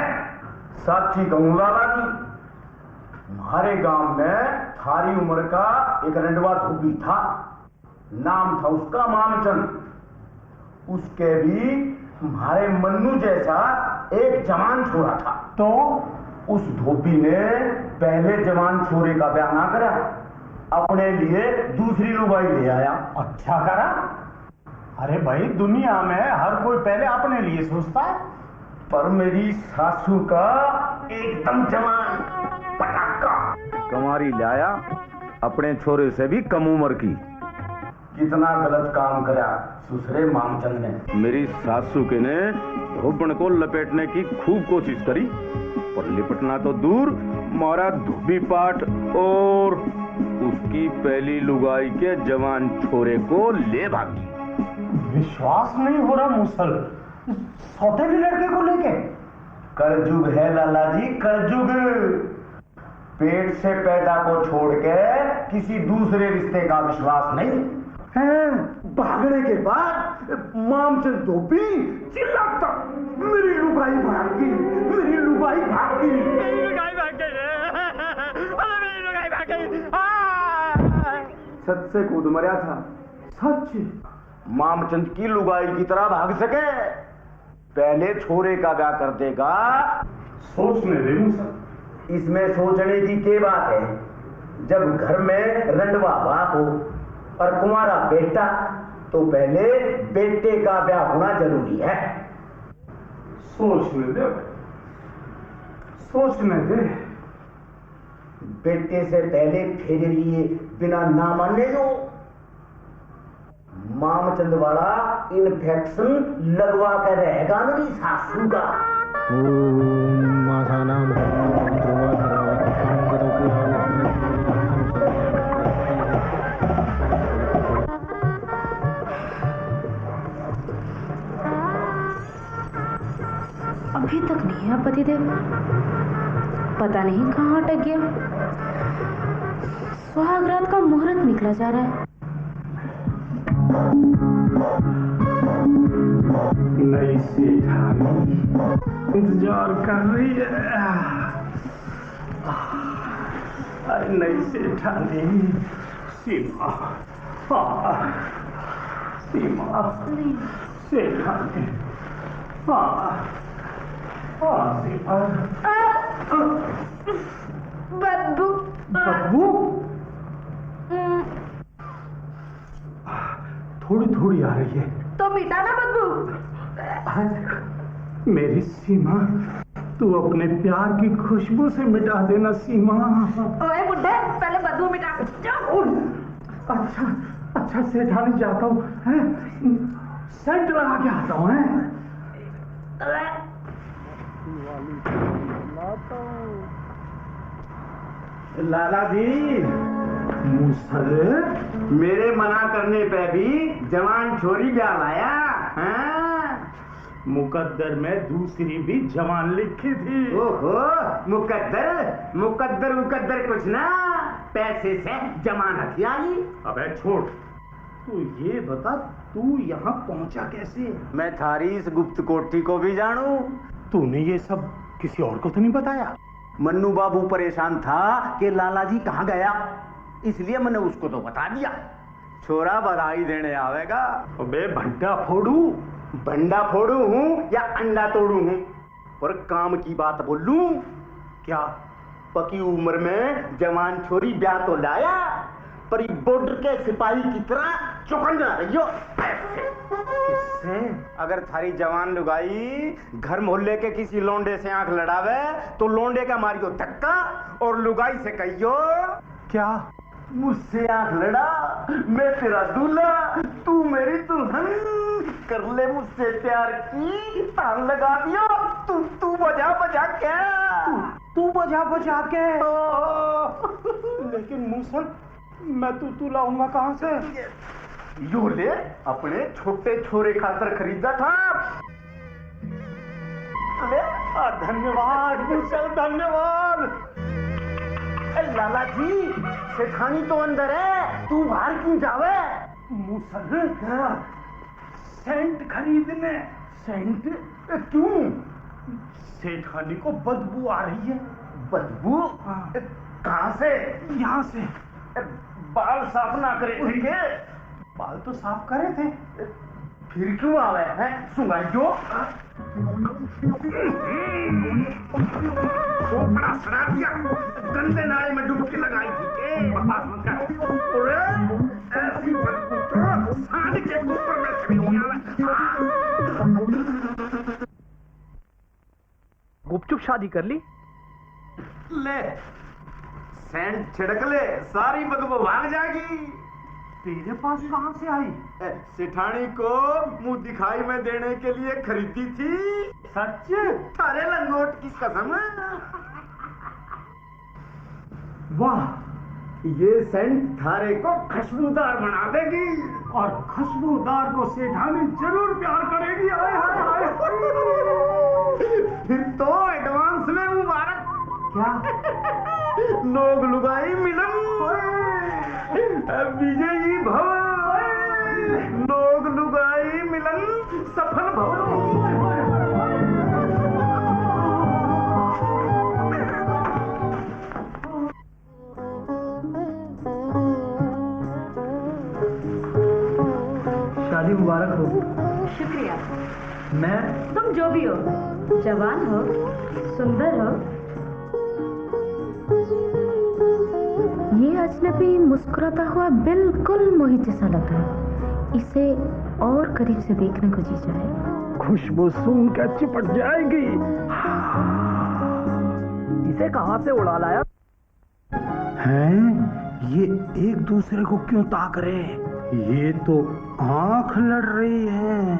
साक्षी कहूं लाला जी, हमारे गांव में थारी उम्र का एक रंडवा धोबी था। नाम था उसका मामचंद। उसके भी हमारे मन्नू जैसा एक जवान छोरा था। तो उस धोबी ने पहले जवान छोरे का ब्याह ना करा, अपने लिए दूसरी लुगाई ले आया। अच्छा करा। अरे भाई, दुनिया में हर कोई पहले अपने लिए सोचता है। पर मेरी सासू का एकदम जवान पटाखा कमारी लाया, अपने छोरे से भी कम उम्र की। कितना गलत काम करा ससुरे मामचंद ने। मेरी सासू के ने धोबन को लपेटने की खूब कोशिश करी, पर लिपटना तो दूर, मारा धोबी पाट और उसकी पहली लुगाई के जवान छोरे को ले भागी। विश्वास नहीं हो रहा मूसल, सौतेली लड़के को लेके। कलयुग है लाला जी, कलयुग। पेट से पैदा को छोड़ के किसी दूसरे रिश्ते का विश्वास नहीं है। भागने के बाद मामचंद धोबी चिल्लाता, मेरी लुगाई भाग गई, मेरी लुगाई भाग गई, मेरी लुगाई भाग गई, मेरी लुगाई भाग गई। छत से कूद मरा था। सच? मामचंद की लुगाई की तरह भाग सके, पहले छोरे का ब्याह कर देगा। सोचने दे मूसा। इसमें सोचने की क्या बात है? जब घर में रंडवा बाप हो और कुंवारा बेटा, तो पहले बेटे का ब्याह होना जरूरी है। सोचने दे, सोचने दे। बेटे से पहले फेरे लिए बिना ना मानने दो। मामचंद वाला इन्फेक्शन लगवा कर रहेगा मेरी सासू का। अभी तक नहीं है पतिदेव, पता नहीं कहाँ अटक गया। सुहागरात का मुहूर्त निकला जा रहा है। नई सेठानी इंतजार कर रही है। अरे नई सेठानी, सीमा, हाँ सीमा, सेठानी, हाँ हाँ सीमा। बदबू बदबू थोड़ी थोड़ी आ रही है। तो मिटाना बदबू। मेरी सीमा, तू अपने प्यार की खुशबू से मिटा देना सीमा। ओए बुड्ढे, पहले बदबू मिटा। अच्छा अच्छा सेठानी, जाता हूँ, सेंट लगा के आता हूँ। लाला जी, मूसले, मेरे मना करने पे भी जवान छोरी ब्याह लाया। हाँ? मुकद्दर में दूसरी भी जवान लिखी थी। ओहो, मुकद्दर मुकद्दर मुकद्दर कुछ ना, पैसे से जमानत आई। अबे छोड़, तू ये बता, तू यहाँ पहुंचा कैसे? मैं थारी इस गुप्त कोठी को भी जानू। तूने ये सब किसी और को तो नहीं बताया? मन्नू बाबू परेशान था कि लाला जी कहाँ गया, इसलिए मैंने उसको तो बता दिया। छोरा बधाई देने आवेगा। अबे भंडा फोड़ू, बंडा फोड़ू हूँ या अंडा तोड़ू हूँ, पर काम की बात बोलूं। क्या? पकी उम्र में जवान छोरी ब्याह तो लाया, पर बॉर्डर के सिपाही की तरह चौकन जा रही हो। किससे? अगर थारी जवान लुगाई घर मोहल्ले के किसी लोंडे से आंख लड़ावे, तो लोंडे का मारियो धक्का और लुगाई से कहियो, क्या? मुझसे आंख लड़ा, मैं तेरा दूल्हा, तू मेरी दुल्हन, कर ले मुझसे प्यार की तान लगा दियो। तू बजा बजा के, तू बजा बजा के। लेकिन मूसल, मैं तू लाऊंगा कहाँ से? यो ले, अपने छोटे छोरे खातर खरीदा था। ले, धन्यवाद मूसल, धन्यवाद। लाला जी, सेठानी तो अंदर है, तू बाहर क्यों जावे? मूसल, सेंट खरीदने। सेंट? क्यों? सेठानी को बदबू आ रही है। बदबू? कहाँ से? यहाँ से। बाल साफ ना करे थे के? बाल तो साफ करे थे। फिर क्यों आवे हैं? सुंगाइयो। बड़ा शराबिया, गंदे नाले में डुबकी लगाई थी के? बकवास मत कर। ऐसी बदबू तो सांड के ऊपर में से नहीं आवे। गुपचुप शादी कर ली? ले, सेंट छिड़क ले, सारी बदबू भाग जाएगी। तेरे पास कहाँ से आई? सेठानी को मुंह दिखाई में देने के लिए खरीदी थी। सच? थारे लंगोट की कसम। वाह, ये सेंट थारे को खुशबूदार बना देगी। और खुशबूदार को सेठानी जरूर प्यार करेगी। हाय हाय हाय। फिर तो एडवांस में मुबारक। क्या? लोग लुगाई मिलन, विजयी भव। लोग लुगाई मिलन सफल भव। मैं? तुम जो भी हो, जवान हो, सुंदर हो। ये अजनबी मुस्कुराता हुआ बिल्कुल मोहित जैसा लग रहा है। इसे और करीब से देखने को जी जाए। खुशबू सूंघ कर चिपट जाएगी। इसे कहां से उड़ा लाया? हैं? ये एक दूसरे को क्यों ताक रहे? ये तो आंख लड़ रही है,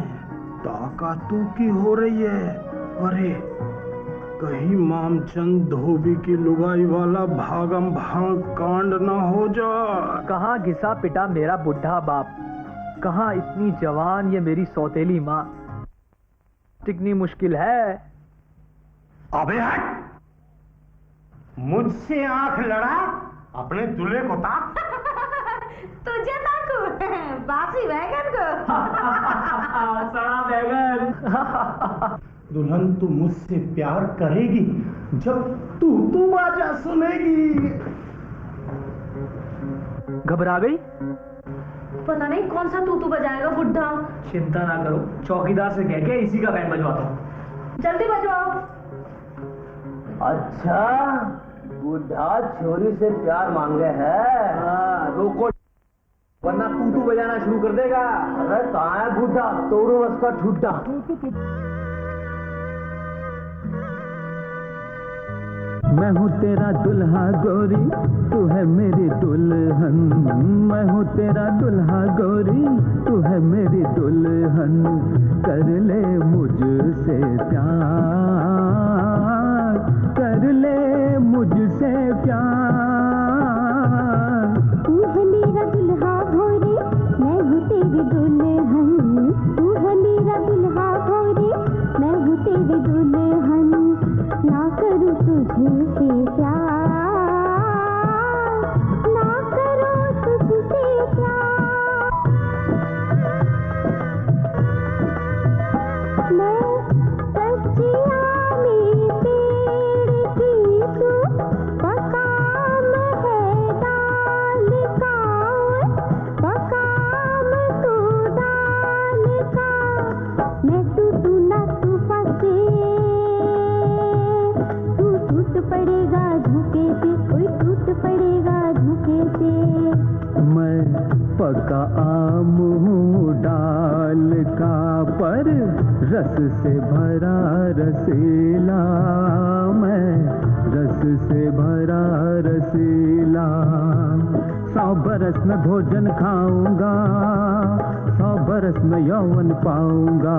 ताकातूकी हो रही है। अरे कहीं मामचंद धोबी की लुगाई वाला भागम भाग कांड ना हो जा। कहाँ घिसा पिटा मेरा बुढ़ा बाप, कहाँ इतनी जवान ये मेरी सौतेली माँ। टिकनी मुश्किल है। अबे हट! मुझसे आंख लड़ा, अपने दूल्हे को ताक। तुझे ताकू, बासी बैगन को। सड़ा बैगन। दुल्हन तू मुझसे प्यार करेगी जब तू बाजा सुनेगी। घबरा गई? पता नहीं कौन सा तू बजाएगा बुढ़ा। चिंता ना करो, चौकीदार से कह के इसी का बैंड बजवाता हूँ। जल्दी बजवाओ। अच्छा, बुढ़ा छोरी से प्यार मांगे है। रोको, वरना तू बजाना शुरू कर देगा। अरे कहाँ है बुढ़ा, तोड़ो उसका ठुड्डा। मैं हूँ तेरा दुल्हा गोरी, तू है मेरी दुल्हन। मैं हूँ तेरा दुल्हा गोरी, तू है मेरी दुल्हन। कर ले मुझसे प्यार, कर ले मुझसे प्यार। तू है मेरा दुल्हा गोरी, मैं हूँ तेरी दुल्हन। तू है मेरा दुल्हा गोरी, मैं हूँ तेरी दुल्हन। ना करूँ तुझसे प्यार, ना करूँ तुझसे प्यार। मैं कच्ची आमी पेड़ की, तू पकाम है डाल का। पकाम तू डाल का। मैं तू ना तू फंसे, टूट पड़ेगा झुके से, कोई टूट पड़ेगा झुके से। मैं पका आम हूँ डाल का, पर रस से भरा रसीला। मैं रस से भरा रसीला। 100 बरस में भोजन खाऊंगा, 100 बरस में यौवन पाऊंगा।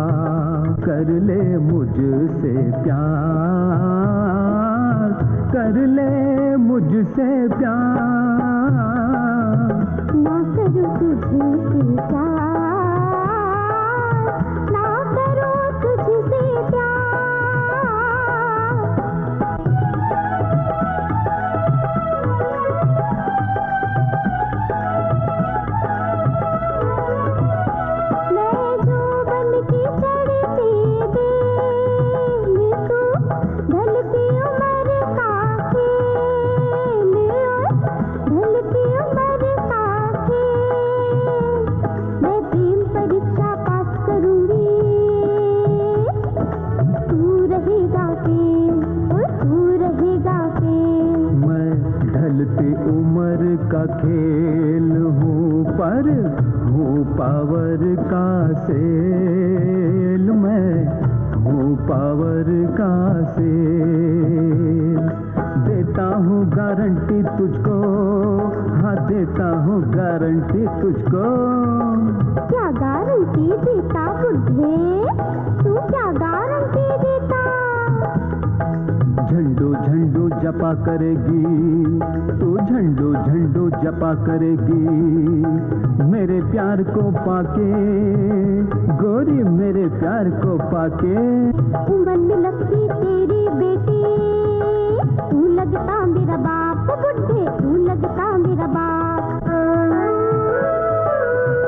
कर ले मुझसे प्यार, कर ले मुझसे प्यार। ना करूँ तुझसे प्यार, ना करूँ तुझसे प्यार। मैं जो बन की चढ़ती बेल, तू ढलती उम्र का खेल। ढलती उम्र का खेल। मैं प्रेम परीक्षा पास करूंगी, तू रहेगा फेल, तू रहेगा फेल। मैं ढलती उम्र का खेल हूँ, पर हूँ पावर का सेल। मैं हूँ पावर का सेल। देता हूँ गारंटी तुझको, हाँ देता हूँ गारंटी तुझको। क्या गारंटी देता बुढ़े, तू क्या गारंटी देता? झंडू झंडू जपा करेगी, तू झंडू झंडू जपा करेगी। मेरे प्यार को पाके, गोरी मेरे प्यार को पाके। उम्र में लगती तेरी बेटी, तू लगता मेरा बाप बुढ़े, तू लगता मेरा बाप।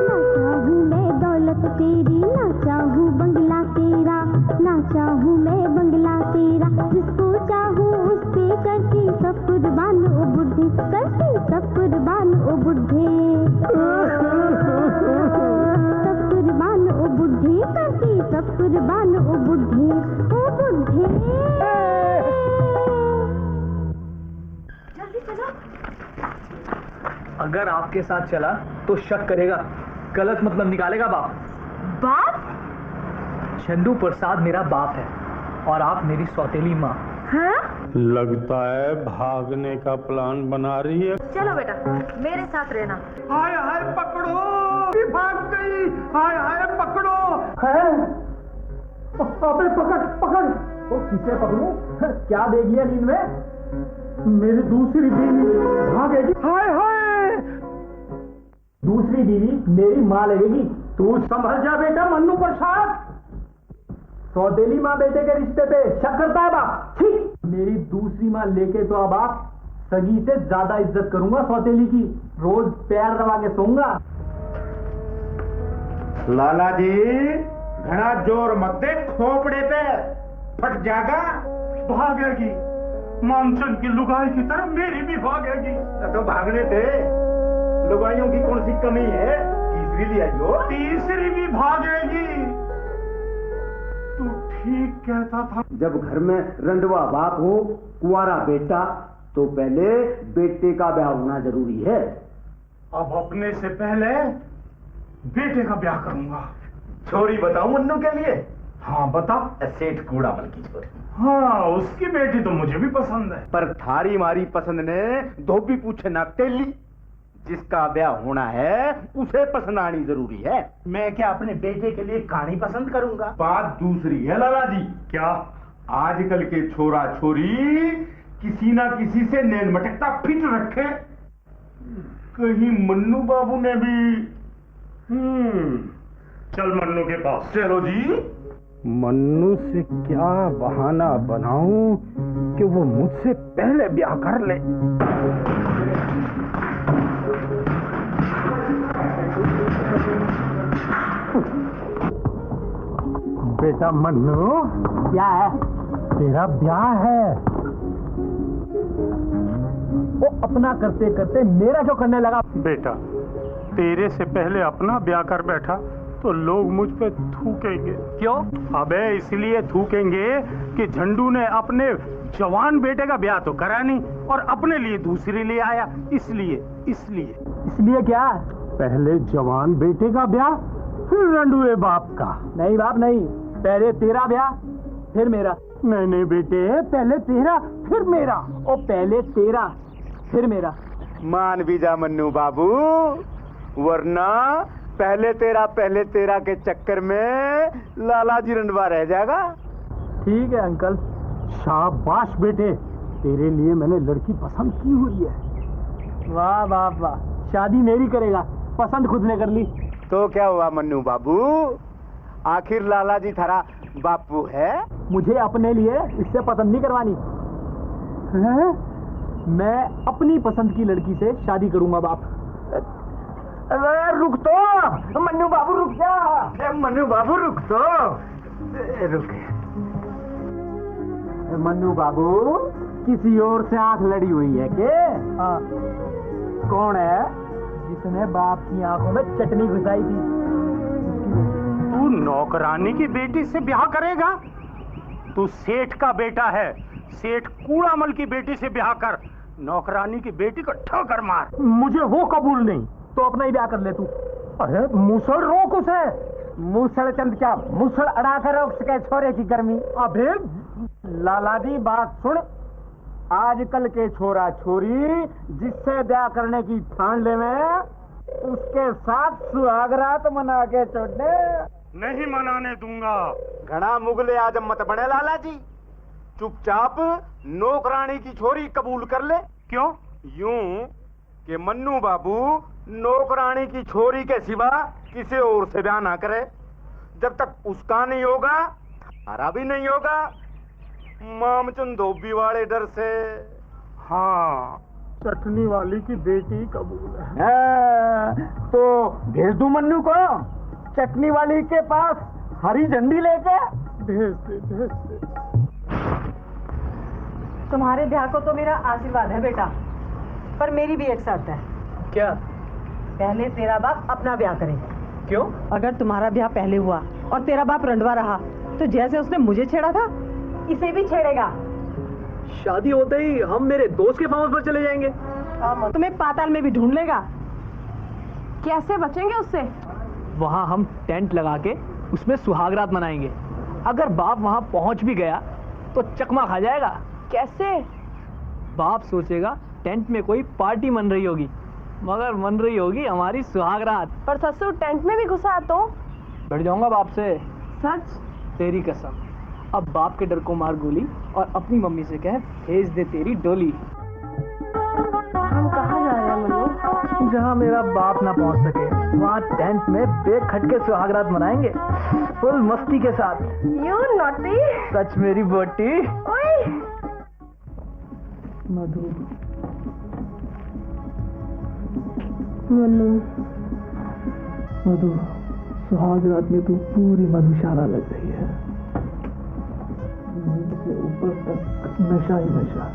ना चाहूँ मैं दौलत तेरी, ना चाहूँ बंगला तेरा, ना चाहूँ मैं बंगला तेरा। जिसको चाहूँ उस पे करती सब कुर्बान ओ बुढ़े, करती सब कुर्बान ओ बुढ़े। सब कुर्बान ओ बुढ़े, करती सब कुर्बान ओ बुढ़े, ओ बुढ़े। जल्दी चलो। अगर आपके साथ चला तो शक करेगा, गलत मतलब निकालेगा बाप। बाप? झंडू प्रसाद मेरा बाप है और आप मेरी सौतेली माँ। हाँ? लगता है भागने का प्लान बना रही है। चलो बेटा, मेरे साथ रहना। हाय हाय पकड़ो, भाग गई। हाय हाय पकड़ो। अबे पकड़ पकड़। तो किसे पकड़ूं? क्या देख लिया नींद में? मेरी दूसरी बीवी भागेगी। हाय हाय, दूसरी बीवी मेरी माँ लगेगी। तू संभल जा बेटा मन्नू प्रसाद। सौतेली माँ बेटे के रिश्ते पे शक करता है बाप। ठीक, मेरी दूसरी माँ लेके तो अब आप सगी से ज्यादा इज्जत करूंगा सौतेली की। रोज पैर दबा के सोऊंगा। लाला जी घना जोर मत दे, खोपड़े पे फट जाएगा। भागेगी, मानचंद की लुगाई की तरह मेरी भी भागेगी। तो भागने थे, लुगाइयों की कौन सी कमी है? तीसरी ले आइयो। तीसरी भी भागेगी। तू ठीक कहता था। जब घर में रंडवा बाप हो, कुंवारा बेटा, तो पहले बेटे का ब्याह होना जरूरी है। अब अपने से पहले बेटे का ब्याह करूंगा। छोरी बताऊं मन्नू के लिए? हाँ बता। सेठ कूड़ामल की छोरी। हाँ, उसकी बेटी तो मुझे भी पसंद है। पर थारी मारी पसंद ने धोबी पूछे ना तेली। जिसका ब्याह होना है उसे पसंद आनी जरूरी है। मैं क्या अपने बेटे के लिए कहानी पसंद करूंगा? बात दूसरी है लाला जी। क्या? आजकल के छोरा छोरी किसी ना किसी से नैन मटकता फिट रखे। कहीं मन्नू बाबू ने भी। चल मन्नू के पास। चलो जी। मन्नू से क्या बहाना बनाऊं कि वो मुझसे पहले ब्याह कर ले। बेटा मन्नू, क्या है? तेरा ब्याह है। वो अपना करते करते मेरा क्यों करने लगा? बेटा, तेरे से पहले अपना ब्याह कर बैठा तो लोग मुझ पे थूकेंगे। क्यों? अबे इसलिए थूकेंगे कि झंडू ने अपने जवान बेटे का ब्याह तो करा नहीं और अपने लिए दूसरी ले आया। इसलिए क्या? पहले जवान बेटे का ब्याह, फिर रंडुए बाप का। नहीं बाप नहीं, पहले तेरा ब्याह फिर मेरा। नहीं बेटे, पहले तेरा फिर मेरा। ओ पहले तेरा फिर मेरा। मान भी जा मन्नू बाबू, वरना पहले तेरा के चक्कर में लाला जी रंडवा रह जाएगा। ठीक है अंकल। शाबाश बेटे, तेरे लिए मैंने लड़की पसंद की हुई है। वाह वाह वाह, शादी मेरी करेगा, पसंद खुद ने कर ली। तो क्या हुआ मन्नू बाबू, आखिर लाला जी थारा बापू है। मुझे अपने लिए इससे पसंद नहीं करवानी है? मैं अपनी पसंद की लड़की से शादी करूंगा बाप। रुक तो मन्नू बाबू, रुक जा। मन्नू बाबू रुक तो, रुक। मन्नू बाबू, किसी और से आंख लड़ी हुई है के? हाँ। कौन है? जिसने बाप की आंखों में चटनी घुसाई थी। तू नौकरानी की बेटी से ब्याह करेगा? तू सेठ का बेटा है, सेठ कूड़ामल की बेटी से ब्याह कर। नौकरानी की बेटी को ठोकर मार। मुझे वो कबूल नहीं। तो अपना ही ब्याह कर ले तू। अरे मूसल रोक उसे। मूसल चंद क्या मूसल अड़ा कर रोक सके छोरे की गर्मी? अबे लाला जी बात सुन, आजकल के छोरा छोरी जिससे ब्याह करने की ठान ले में, उसके साथ सुहागरात मना के छोड़ने। नहीं मनाने दूंगा। घना मुगले आजम मत बने लाला जी, चुपचाप नौकरानी की छोरी कबूल कर ले। क्यों? यूं कि मन्नू बाबू नौकरानी की छोरी के सिवा किसी और से ब्याह ना करे। जब तक उसका नहीं होगा हमारा भी नहीं होगा, मामचंद धोबी वाले डर से। हाँ, चटनी वाली की बेटी कबूल है। तो भेज दूं मन्नू को चटनी वाली के पास हरी झंडी लेके? भेज दे। तुम्हारे ब्याह को तो मेरा आशीर्वाद है बेटा, पर मेरी भी एक शर्त है। क्या? पहले तेरा बाप अपना ब्याह करे। क्यों? अगर तुम्हारा ब्याह पहले हुआ और तेरा बाप रंडवा रहा तो जैसे उसने मुझे छेड़ा था इसे भी छेड़ेगा। शादी होते ही हम मेरे दोस्त के फार्म हाउस पर चले जाएंगे। तुम्हें पाताल में भी ढूंढ लेगा। कैसे बचेंगे उससे? वहाँ हम टेंट लगा के उसमें सुहागरात मनाएंगे। अगर बाप वहाँ पहुँच भी गया तो चकमा खा जाएगा। कैसे? बाप सोचेगा टेंट में कोई पार्टी मन रही होगी, मगर मन रही होगी हमारी सुहागरात। पर ससुर टेंट में भी घुसा तो बैठ जाऊंगा बाप से। सच? तेरी कसम। अब बाप के डर को मार गोली और अपनी मम्मी से कह भेज दे तेरी डोली। हम कहाँ जा रहे हैं मनु? जहाँ मेरा बाप ना पहुँच सके वहाँ टेंट में बेखटके सुहागरात मनाएंगे, फुल मस्ती के साथ। You naughty! सच मेरी बोटी। ओए! मधु। मनु। मधु, सुहागरात में तू पूरी मधुशाला लग रही है। नींद से ऊपर तक नशा ही नशा।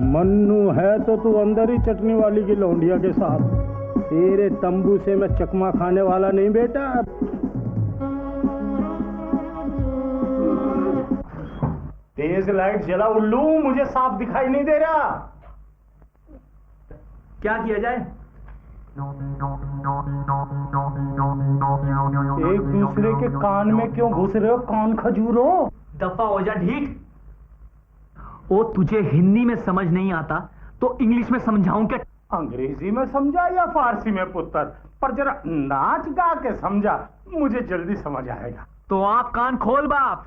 मन्नू है तो तू अंदर ही चटनी वाली की लौंडिया के साथ। तेरे तंबू से मैं चकमा खाने वाला नहीं बेटा। तेज लाइट जला उल्लू, मुझे साफ दिखाई नहीं दे रहा। क्या किया जाए? एक दूसरे के कान में क्यों घुस रहे हो कान खजूरो? दफा हो जा ढीठ। ओ तुझे हिंदी में समझ नहीं आता तो इंग्लिश में समझाऊं क्या? अंग्रेजी में समझा या फारसी में पुत्र, पर जरा नाच गा के समझा, मुझे जल्दी समझ आएगा। तो आप कान खोल बाप।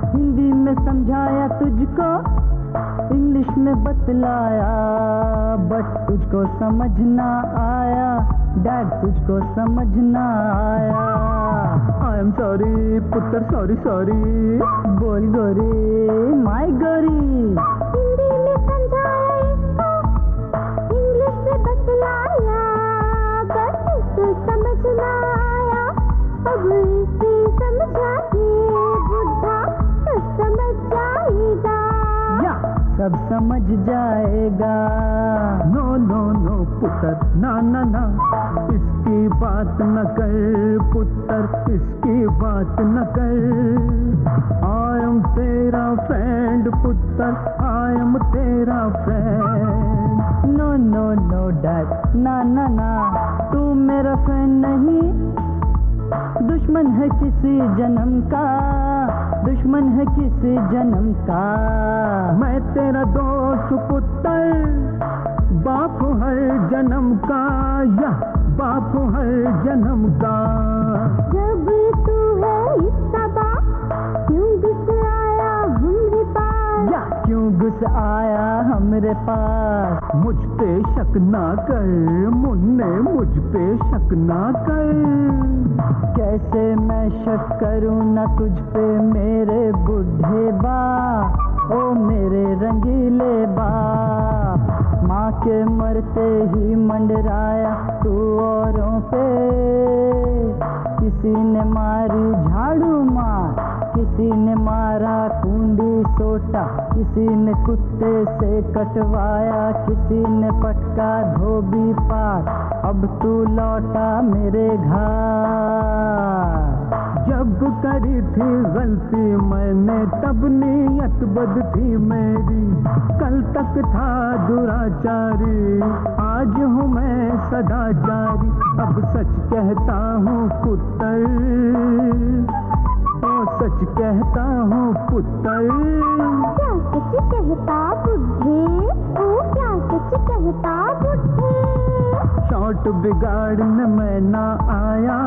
हिंदी में समझाया तुझको, इंग्लिश में बतलाया, बट तुझको समझ ना आया। डैड तुझको समझ ना आया। आई एम सॉरी पुत्र, सॉरी सॉरी। बोल गोरी, माय गोरी। हिंदी में समझाया इसको, इंग्लिश में बतलाया, बट तुझको समझ ना आया। अब इसे समझा के बुढ़ा तो समझ जाएगा। सब समझ जाएगा। नो नो नो पुत्र, ना ना ना, इसकी बात न कर पुत्र, इसकी बात न कर। आई एम तेरा फ्रेंड पुत्र, आई एम तेरा friend. No no no dad, ना ना ना, तू मेरा फ्रेंड नहीं, दुश्मन है किसी जन्म का, दुश्मन है किसी जन्म का। मैं तेरा दोस्त पुत्र, बाप हर जन्म का, या बाप हर जन्म का। जब तू है इसका बाप, क्यों घुस आया हमरे पास? या क्यों घुस आया हमरे पास? मुझ पे शक ना कर मुन्ने, मुझ पे शक ना कर। कैसे मैं शक करूं ना तुझ पे मेरे बुढ़े बाप, ओ मेरे रंगीले बाप। माँ के मरते ही मंडराया तू औरों पे, किसी ने मारी झाड़ू मार, किसी ने मारा कुंडी सोटा, किसी ने कुत्ते से कटवाया, किसी ने पटका धोबी पार। अब तू लौटा मेरे घर। जब करी थी गलती मैंने तब नीयत बद थी मेरी, कल तक था दुराचारी, आज हूँ मैं सदाचारी। अब सच कहता हूँ पुत्र, ओ सच कहता हूँ पुत्र। क्या सच कहता बुढ़े? ओ क्या सच कहता बुद्धि। शॉट बिगाड़ने मैं ना आया,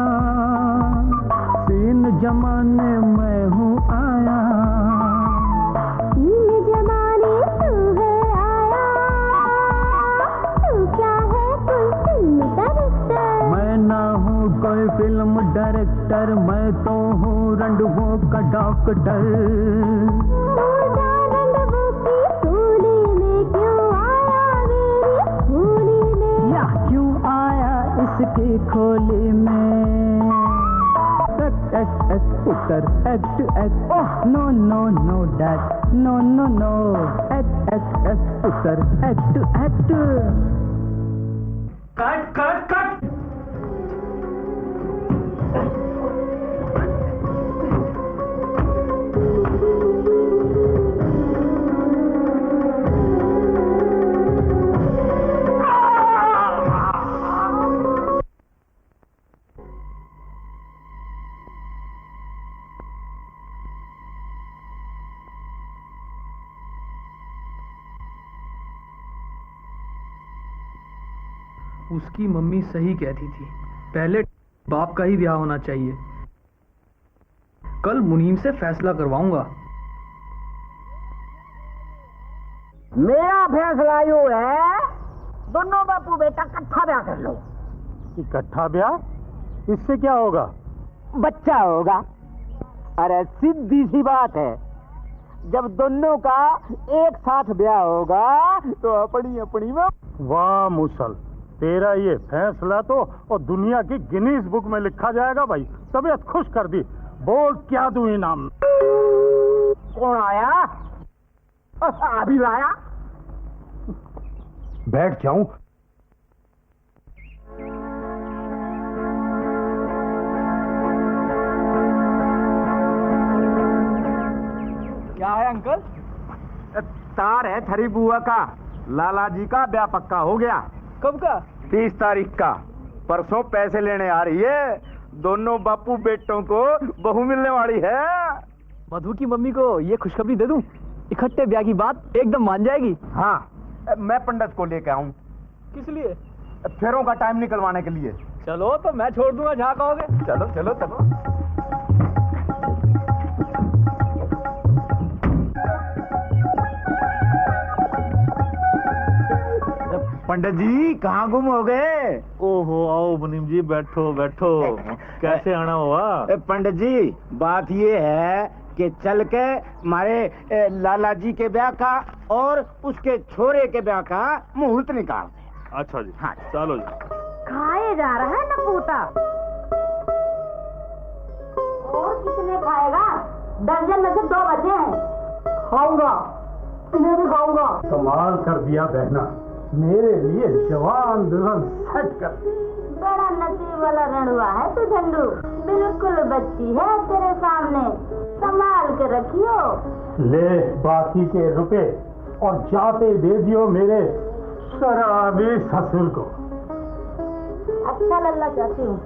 सीन जमाने मैं हूँ आया। सीन जमाने तू है आया, तू क्या है कोई फिल्म डायरेक्टर? मैं ना हूँ कोई फिल्म डायरेक्टर, मैं तो हूँ रंडुओं का डॉक्टर। रंडुओं की सूली में क्यों आया मेरी सूली में? या क्यों आया इसकी खोली में? एक्ट पुत्र act oh no no no dad no no no. Act पुत्र एक्ट। Cut cut cut. उसकी मम्मी सही कहती थी, पहले बाप का ही ब्याह होना चाहिए। कल मुनीम से फैसला करवाऊंगा। मेरा फैसला यूं है, दोनों बापू बेटा इकट्ठा ब्याह कर लो। इकट्ठा ब्याह? इससे क्या होगा? बच्चा होगा। अरे सीधी सी बात है, जब दोनों का एक साथ ब्याह होगा तो अपनी अपनी में। वाह मुसल, तेरा ये फैसला तो और दुनिया की गिनीज बुक में लिखा जाएगा भाई। तबीयत खुश कर दी। बोल क्या दूं इनाम? कौन आया? अभी लाया। बैठ जाऊं? क्या है अंकल? तार है थरी बुआ का। लाला जी का ब्याह पक्का हो गया। कब का? 30 तारीख का। परसों पैसे लेने आ रही है। दोनों बापू बेटों को बहू मिलने वाली है। मधु की मम्मी को ये खुशखबरी दे दूं, इकट्ठे ब्याह की बात एकदम मान जाएगी। हाँ, मैं पंडित को लेके आऊं। किस लिए? फेरों का टाइम निकलवाने के लिए। चलो तो मैं छोड़ दूंगा जहाँ कहोगे। चलो चलो चलो। पंडित जी कहाँ गुम हो गए? ओहो, आओ मुनीम जी, बैठो बैठो। कैसे आना हुआ? पंडित जी, बात ये है कि चल के हमारे लाला जी के ब्याह का और उसके छोरे के ब्याह का मुहूर्त निकालते हैं। अच्छा जी, हाँ चलो जी। खाए जा रहा है ना पूता। और कितने खाएगा? दर्जन में से 2 बचे हैं। खाऊंगा, तुम्हें भी खाऊंगा। कमाल कर दिया बहना, मेरे लिए जवान दुल्हन सेट कर दी। बड़ा नसीब वाला रणुआ है तू झंडू। बिल्कुल बच्ची है तेरे सामने, संभाल के रखियो। ले बाकी के रुपए और जाते दे दियो मेरे शराबी ससुर को। अच्छा लल्ला चाहती हूँ।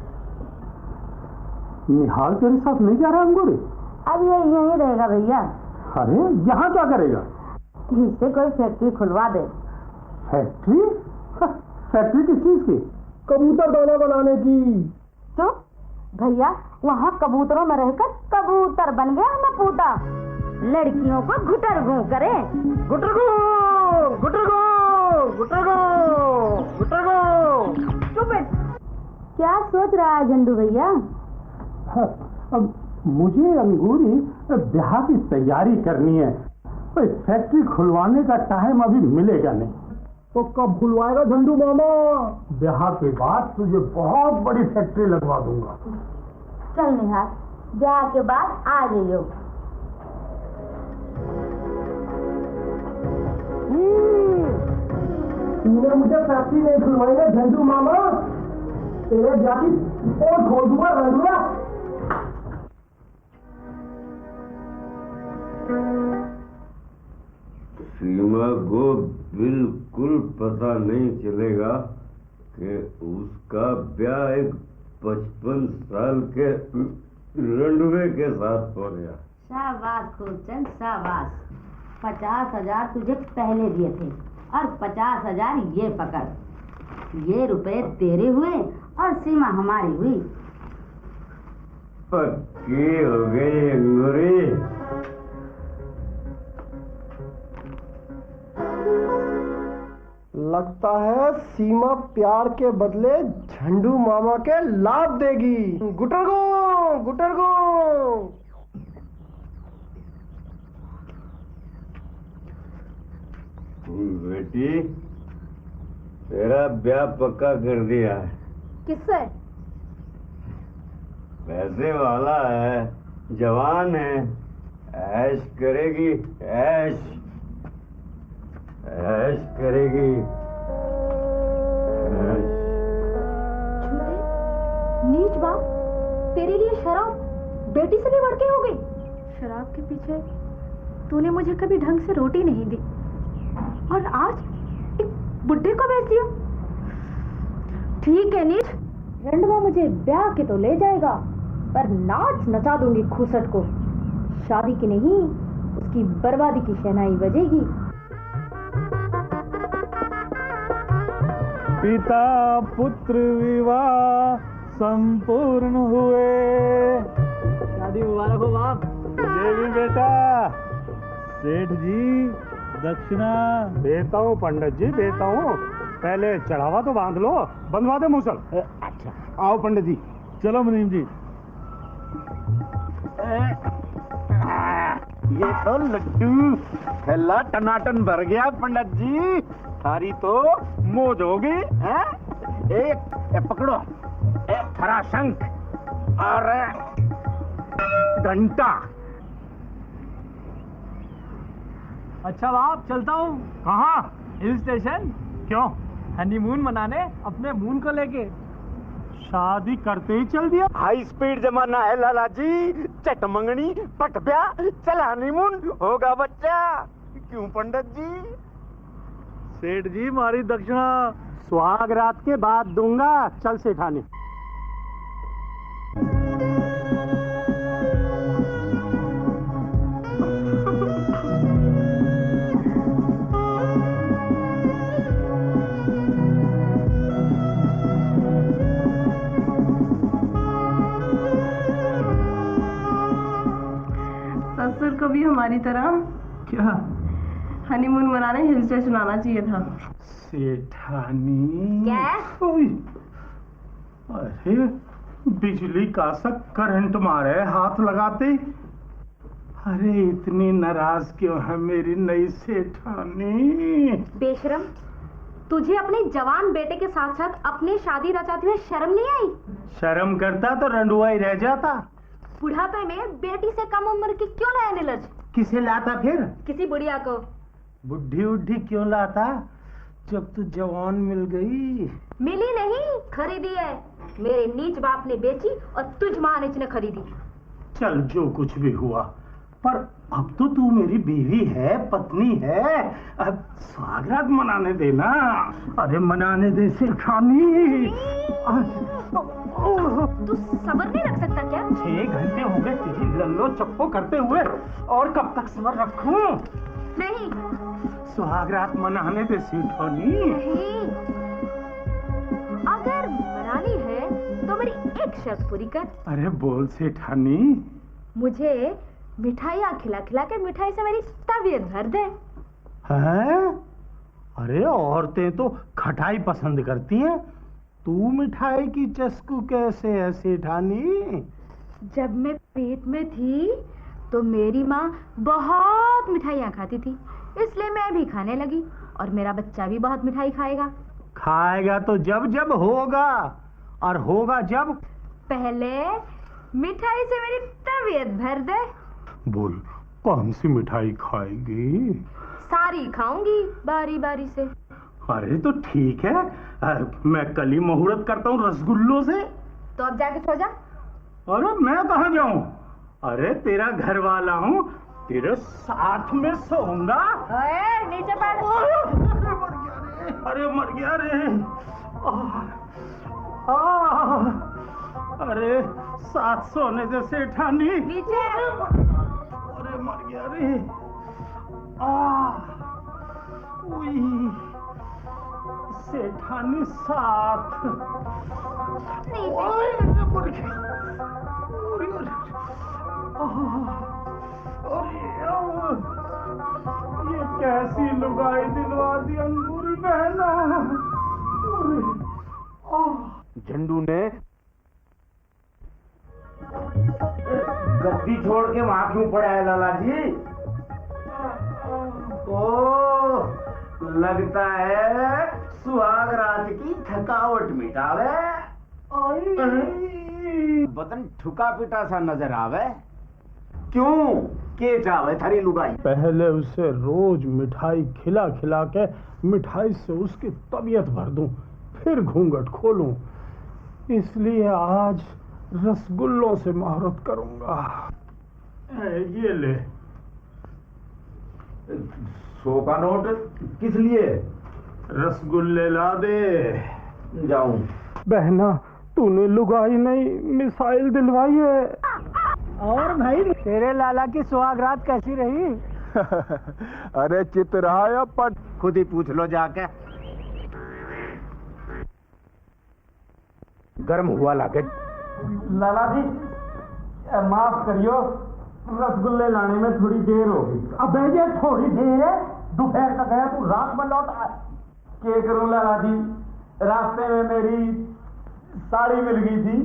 निहाल तेरे साथ नहीं जा रहा अंगूरी? अब ये यहीं रहेगा भैया। अरे यहाँ क्या करेगा? इससे कोई फैक्ट्री खुलवा दे। फैक्ट्री? फैक्ट्री किस चीज की? कबूतर दाना बनाने की। तो भैया वहाँ कबूतरों में रहकर कबूतर बन गया ना पूता। लड़कियों को घुटर घू करे। गुटर गो, गुटर गो, गुटर गो, गुटर गो। चुप। क्या सोच रहा है झंडू भैया? अब मुझे अंगूरी ब्याह की तैयारी करनी है। कोई फैक्ट्री खुलवाने का टाइम अभी मिलेगा नहीं। तो कब खुलवाएगा झंडू मामा? ब्याह के बाद तुझे बहुत बड़ी फैक्ट्री लगवा दूंगा। चल निहाल, ब्याह के बाद आ जाइयो। तूने मुझे फैक्ट्री नहीं खुलवाएगा झंडू मामा, तेरे ब्याह की और खोल दूंगा रंगूरा। सीमा को बिल्कुल पता नहीं चलेगा कि उसका ब्याह एक 55 साल के रंडुए के साथ हो गया। शाबाश खूबचंद शाबाश। 50,000 तुझे पहले दिए थे, और 50,000 ये पकड़। ये रुपए तेरे हुए और सीमा हमारी हुई। पक्की हो गई अंगूरी। लगता है सीमा प्यार के बदले झंडू मामा के लाभ देगी। गुटरगो गुटरगो। बेटी तेरा ब्याह पक्का कर दिया है। किससे? पैसे वाला है, जवान है, ऐश करेगी, ऐश ऐश करेगी। ऐश। झूठे नीच बाप, तेरे लिए शराब बेटी से भी बढ़ के हो गई। शराब के पीछे तूने मुझे कभी ढंग से रोटी नहीं दी और आज एक बुड्ढे को बेच दिया। ठीक है नीच, रंडवा मुझे ब्याह के तो ले जाएगा, पर नाच नचा दूंगी खूसट को। शादी की नहीं, उसकी बर्बादी की शहनाई बजेगी। पिता पुत्र विवाह संपूर्ण हुए। शादी मुबारक हो बाप। ये भी बेटा। सेठ जी दक्षिणा देता हूँ पंडित जी, देता हूँ। पहले चढ़ावा तो बांध लो, बंधवा दे मूसल। अच्छा आओ पंडित जी। चलो मुनीम जी। ये तो लड्डू थैला टनाटन भर गया पंडित जी। थारी तो मौज हो गई हैं? एक पकड़ो, एक थरा शंख और घंटा। अच्छा बाप, चलता हूँ। कहाँ? Hill station. क्यों? हनीमून मनाने अपने मून को लेके। शादी करते ही चल दिया? हाई स्पीड जमाना है लाला जी। चट मंगनी पट ब्याह, चल हनीमून, होगा बच्चा। क्यों पंडित जी? सेठ जी मारी दक्षिणा। सुहाग रात के बाद दूंगा। चल सेठानी। ससुर को भी हमारी तरह क्या? हनीमून मनाने हिल स्टेशन आना चाहिए था। सेठानी। क्या? ओए, अरे बिजली का सा करंट मारे हाथ लगाते। अरे इतनी नाराज क्यों है मेरी नई सेठानी? बेशरम, तुझे अपने जवान बेटे के साथ साथ अपनी शादी रचाते हुए शर्म नहीं आई? शर्म करता तो रंडुआ ही रह जाता। बुढ़ापे में बेटी से कम उम्र की क्यों लाया नीलज? किसे लाता फिर? किसी बुढ़िया को। बुढ़ी उड्ढी क्यों लाता जब तू जवान मिल गई? मिली नहीं, खरीदी है। मेरे नीच बाप ने बेची और तुझ मानिच ने खरीदी। चल जो कुछ भी हुआ, पर अब तो तू मेरी बीवी है, पत्नी है। अब स्वागत मनाने देना। अरे मनाने दे सेठानी। तू सब्र नहीं रख सकता क्या? 6 घंटे हो गए तुझे लल्लो चप्पो करते हुए, और कब तक सब्र रखूं? नहीं। सुहागरात मनाने दे सेठानी। नहीं, अगर मनानी है तो मेरी एक शर्त पूरी कर। अरे बोल सेठानी। मुझे मिठाइयाँ खिला खिला के मिठाई से मेरी तबीयत भर दे। हैं? अरे औरतें तो खटाई पसंद करती हैं, तू मिठाई की चस्कू कैसे है सेठानी? जब मैं पेट में थी तो मेरी माँ बहुत मिठाइयाँ खाती थी, इसलिए मैं भी खाने लगी और मेरा बच्चा भी बहुत मिठाई खाएगा। खाएगा तो जब जब होगा, और होगा जब। पहले मिठाई से मेरी तबीयत भर दे। बोल कौन सी मिठाई खाएगी? सारी खाऊंगी बारी बारी से। अरे तो ठीक है, मैं कल ही मुहूर्त करता हूँ रसगुल्लों से। तो अब जाके सो जा। अरे मैं कहाँ जाऊँ? अरे तेरा घर वाला हूँ, तेरे साथ में सोऊंगा। नीचे पड़। अरे मर गया रे। अरे साथ सोने से सेठानी। नीचे। अरे मर गया रे। सेठानी साथ। ये कैसी लुगाई दिलवा दी अंगूरी बहना। झंडू ने गद्दी छोड़ के वहां क्यों पड़ा है लाला जी? ओ लगता है सुहाग रात की थकावट मिटावे। बदन ठुका पिटा सा नजर आवे। क्यों के चावे थारी लुगाई? पहले उसे रोज मिठाई खिला खिला के मिठाई से उसकी तबीयत भर दूं, फिर घूंघट खोलूं। इसलिए आज रसगुल्लों से मुहूर्त करूंगा। ये ले 100 का नोट। किस लिए? रसगुल्ले ला दे। जाऊं? बहना तूने लुगाई नहीं मिसाइल दिलवाई है। और भाई तेरे लाला की सुहागरात कैसी रही? अरे चितराया पट। खुद ही पूछ लो जाके। गर्म हुआ लागे। लाला जी माफ करियो, रसगुल्ले लाने में थोड़ी देर हो गई। अबे ये थोड़ी देर है, दोपहर तक गया तू रात में लौट आया। क्या करूं लाला जी, रास्ते में मेरी साड़ी मिल गई थी।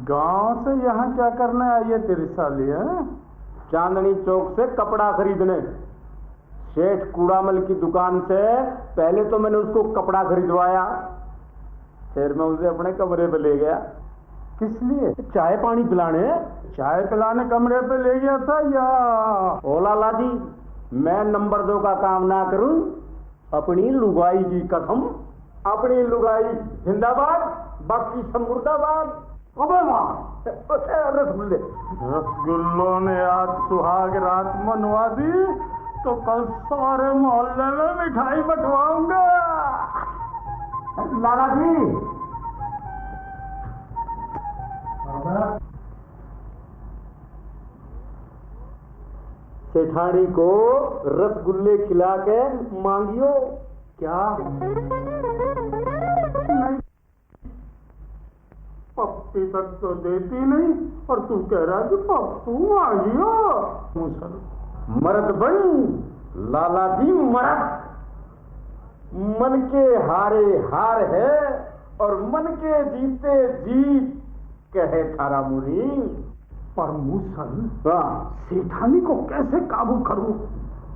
गांव से यहाँ क्या करने आई है तेरी साली है? चांदनी चौक से कपड़ा खरीदने। सेठ कूड़ामल की दुकान से पहले तो मैंने उसको कपड़ा खरीदवाया, फिर मैं उसे अपने कमरे पे ले गया। किस लिए? चाय पानी पिलाने। चाय पिलाने कमरे पे ले गया था या? ओ लाला जी, मैं नंबर 2 का काम ना करूं, अपनी लुगाई की कसम। अपनी लुगाई जिंदाबाद, बाकी सब मुर्दाबाद। अबे वाह रसगुल्ले। रसगुल्लों ने आज सुहाग रात मनवा दी तो कल सारे मोहल्ले में मिठाई बंटवाऊंगा। लाला जी सेठानी को रसगुल्ले खिला के मांगियो। क्या? नहीं, पप्पी तक तो देती नहीं और तू कह रहा कि पप्पू मांगियो। मर्द बन लाला जी, मर्द। मन के हारे हार है और मन के जीते जीत कहे थारा मुनि। पर मूसल सेठानी को कैसे काबू करूं?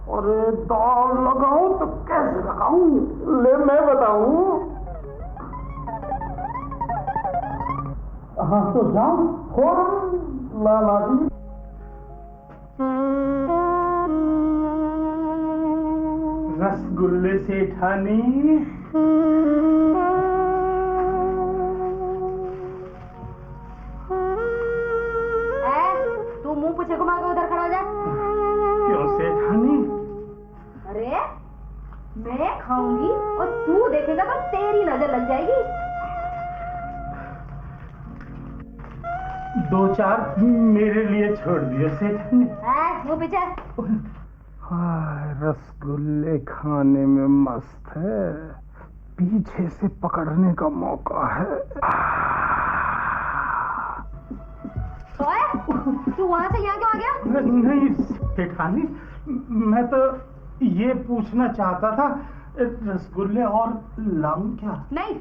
और दौड़ लगाऊं तो कैसे लगाऊं? ले मैं बताऊं। हाँ तो जाओ खोल लाला जी। रसगुल्ले सेठानी। तू मुंह पीछे घुमा के उधर खड़ा हो जा। क्यों सेठानी? अरे मैं खाऊंगी और तू देखेगा तो तेरी नजर लग जाएगी। 2-4 मेरे लिए छोड़ दियो सेठानी। मुंह पीछे। रसगुल्ले खाने में मस्त है, पीछे से पकड़ने का मौका है। तू वहां से यहाँ क्यों आ गया? नहीं सेठानी, मैं तो ये पूछना चाहता था, रसगुल्ले और लाऊं क्या? नहीं,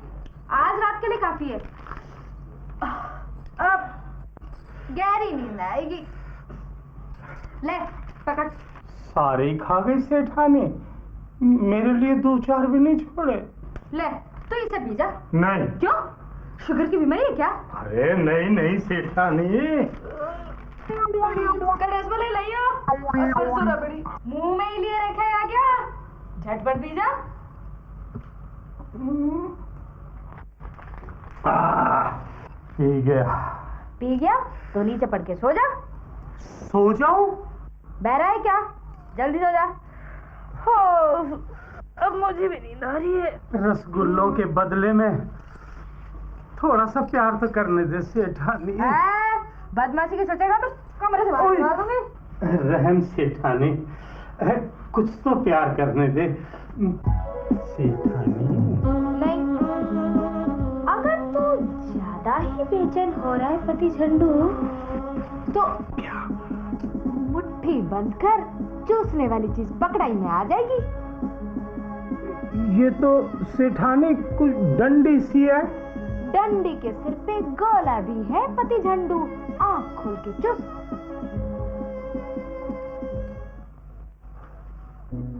आज रात के लिए काफी है। अब गहरी नींद आएगी। ले पकड़। सारे ही खा गई सेठानी, मेरे लिए 2-4 भी नहीं छोड़े। ले तो इसे पी जा। नहीं। क्यों? शुगर की बीमारी है क्या? अरे नहीं नहीं सेठानी। कल रसमलाई लाइयो और परसों रबड़ी। मुंह में ही लिए रखा है क्या? झटपट पी जा। पी गया। पी गया तो नीचे पड़ के सो जा। सो जाऊं? बहरा है क्या? जल्दी सो जा। हो अब मुझे भी नींद आ रही है। रसगुल्लों के बदले में थोड़ा सा प्यार तो करने दे सेठानी। बदमाशी की सोचेगा तो कमरे से बाहर निकाल दूंगी। रहम सेठानी, कुछ तो प्यार करने दे सेठानी। नहीं, अगर तू ज्यादा ही बेचैन हो रहा है पति झंडू, तो मुट्ठी बंद कर, चूसने वाली चीज पकड़ाई में आ जाएगी। ये तो सेठानी कुछ डंडी सी है। डंडी के सिर पे गोला भी है पति झंडू, आंख खोल के चुस।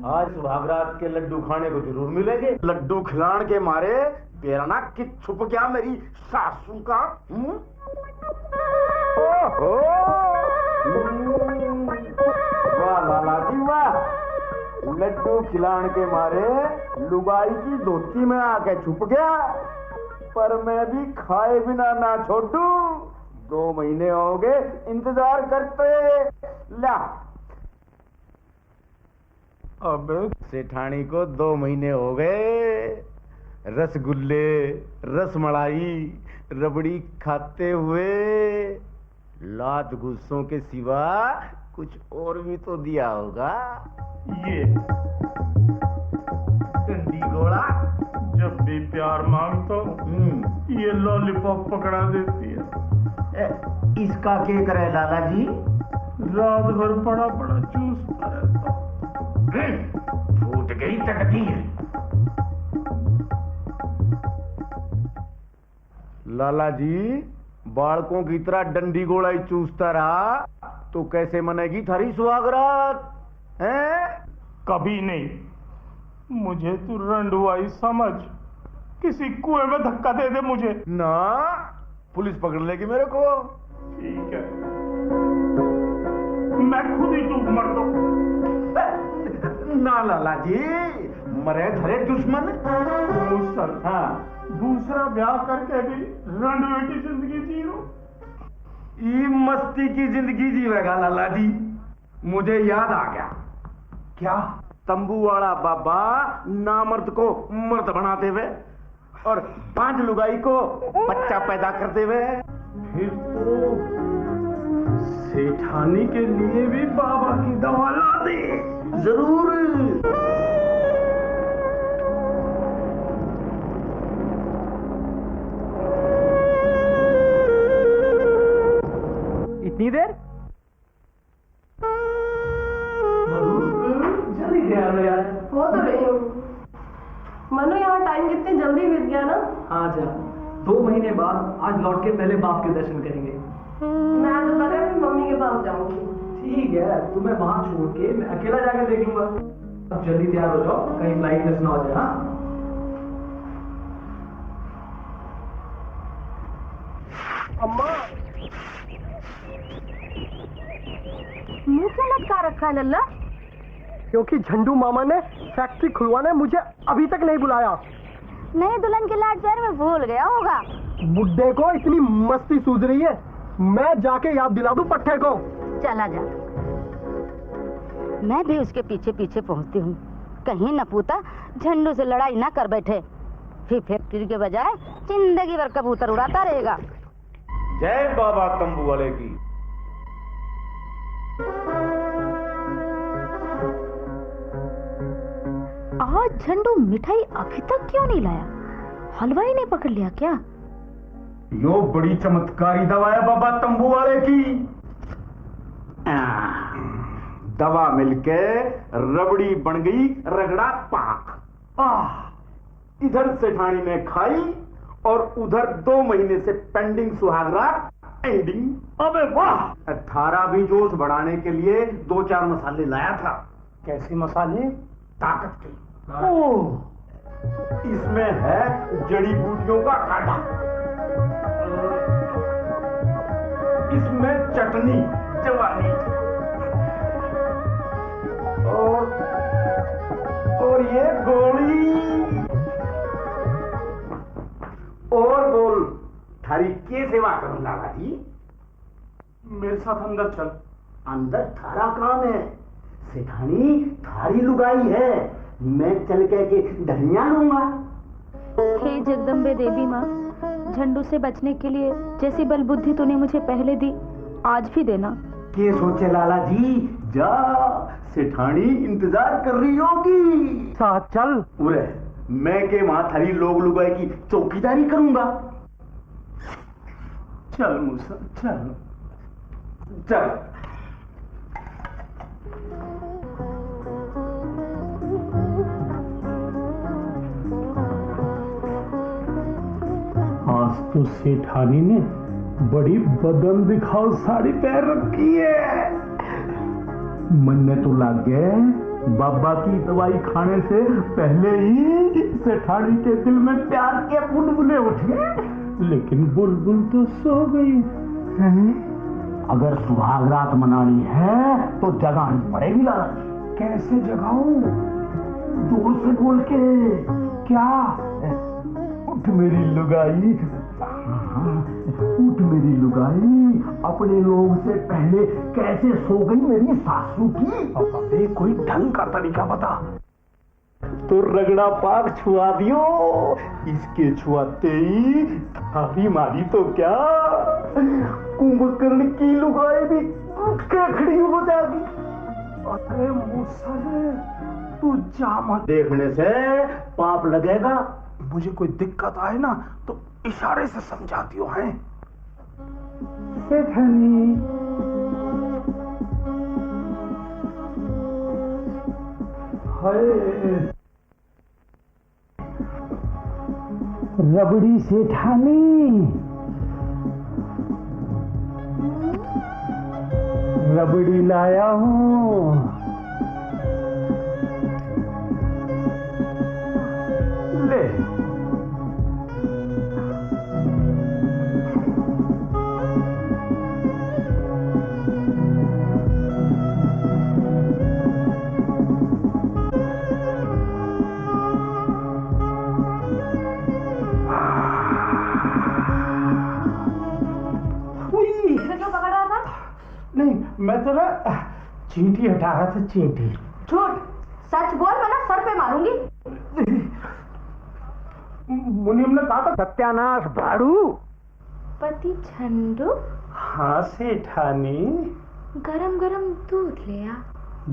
आज सुहागरात के लड्डू खाने को जरूर मिलेंगे। लड्डू खिलाने के मारे बेराना कि छुप गया मेरी सासू का। ओहो, वाह लाला जी वाह, लड्डू खिलाने के मारे लुगाई की धोती में आके छुप गया, पर मैं भी खाए बिना ना छोड़ू। 2 महीने हो गए इंतजार करते। ला अब सेठानी को 2 महीने हो गए रसगुल्ले, रसमलाई, रबड़ी खाते हुए। लात गुस्सों के सिवा कुछ और भी तो दिया होगा। ये डंडी घोड़ा जब भी प्यार मांगता हूँ ये लॉलीपॉप पकड़ा देती है। इसका क्या करे लाला जी? रात भर पड़ा पड़ा चूसता रहता। फूट गई तकदीर। लाला जी, बालकों की तरह डंडी गोला ही चूसता रहा तो कैसे मनेगी थारी सुहागरात? हैं? कभी नहीं। मुझे तू रंडुआई समझ, किसी कुएं में धक्का दे दे मुझे। ना, पुलिस पकड़ लेगी मेरे को। ठीक है, मैं खुद ही डूब मर दूं। ना लाला जी, मरे धरे दुश्मन। हाँ, दूसरा ब्याह करके भी रंडुए की जिंदगी जियो। ये मस्ती की जिंदगी जीवेगा लाला जी। मुझे याद आ गया। क्या? तंबू वाला बाबा नामर्द को मर्द बनाते हुए और 5 लुगाई को बच्चा पैदा करते हुए। फिर तो सेठानी के लिए भी बाबा की दवा ला दे। जरूर। इतनी देर? जल्दी से आ लो यार। हो तो रही हूँ। मनु, यहाँ टाइम कितनी जल्दी बीत गया ना। हाँ जा, 2 महीने बाद आज लौट के पहले बाप के दर्शन करेंगे। मैं तो पहले अपनी मम्मी के पास जाऊंगी। ठीक है, तुम्हें वहां छोड़ के मैं अकेला जाकर देख लूंगा। अब जल्दी तैयार हो जाओ, कहीं फ्लाइट मिस ना हो जाए। हाँ, अम्मा, मुंह क्यों लटका रखा है लल्ला? क्योंकि झंडू मामा ने फैक्ट्री खुलवाने मुझे अभी तक नहीं बुलाया। नई दुल्हन के लाड प्यार में भूल गया होगा। बुड्ढे को इतनी मस्ती सूझ रही है, मैं जाके याद दिला दूं पट्टे को। चला जा, मैं भी उसके पीछे पीछे पहुंचती हूँ। कहीं नपूता झंडू से लड़ाई ना कर बैठे, फिर फैक्ट्री के बजाय जिंदगी भर कबूतर उड़ाता रहेगा। जय बाबा तंबू वाले की। आज झंडू मिठाई अभी तक क्यों नहीं लाया? हलवाई ने पकड़ लिया क्या? यो बड़ी चमत्कारी दवा है बाबा तंबू वाले की। दवा मिलके रबड़ी बन गई रगड़ा पाक। इधर सेठानी ने खाई और उधर 2 महीने से पेंडिंग सुहागरात एंडिंग। अबे वाह! थारा भी जोश बढ़ाने के लिए 2-4 मसाले लाया था। कैसे मसाले? ताकत के। ओह, इसमें है जड़ी बूटियों का काढ़ा, इसमें चटनी जवानी और ये गोली। और बोल, थारी के सेवा करूं लाला जी? मेरे साथ अंदर चल। अंदर थारा काम है, सेठानी थारी लुगाई है। मैं चल के धनिया लूंगा। हे जगदम्बे देवी माँ, झंडू से बचने के लिए जैसी बल बुद्धि तूने मुझे पहले दी, आज भी देना। के सोचे लाला जी, जा, सेठानी इंतजार कर रही होगी। साथ चल। उरे, मैं के वहां थारी लोग लुगाई की चौकीदारी करूंगा। चल मूसा, चल चल। आज तो सेठानी ने बड़ी बदन दिखाओ साड़ी पहन रखी है। मन तो लग गया बाबा की दवाई खाने से पहले ही सेठानी के दिल में प्यार के बुलबुले उठ गए, लेकिन बुलबुल तो सो गई। अगर सुहाग रात मनानी है तो जगानी पड़ेगी लाला। कैसे जगाऊं? जोर से बोल के। क्या? उठ मेरी लुगाई, उठ मेरी लुगाई, अपने लोग से पहले कैसे सो गई मेरी सासू की? अबे कोई ढंग का तरीका बता। तो रगड़ा पाक छुआ दियो, इसके छुआते ही थारी मारी तो क्या कुंभकर्ण की लुगाई भी उठ के खड़ी हो जाएगी। अरे मूसा, तू जा मत। देखने से पाप लगेगा। मुझे कोई दिक्कत आए ना तो इशारे से समझाती हो है। सेठानी, रबड़ी सेठानी, रबड़ी लाया हूँ। ले। नहीं, मैं तो ना चींटी हटा रहा था, चींटी। झूठ, सच बोल वरना सर पे मारूंगी। मुनीम ने कहा था सत्यानाश भाड़ू। पति झंडू। हाँ सेठानी। गरम गरम दूध ले आ।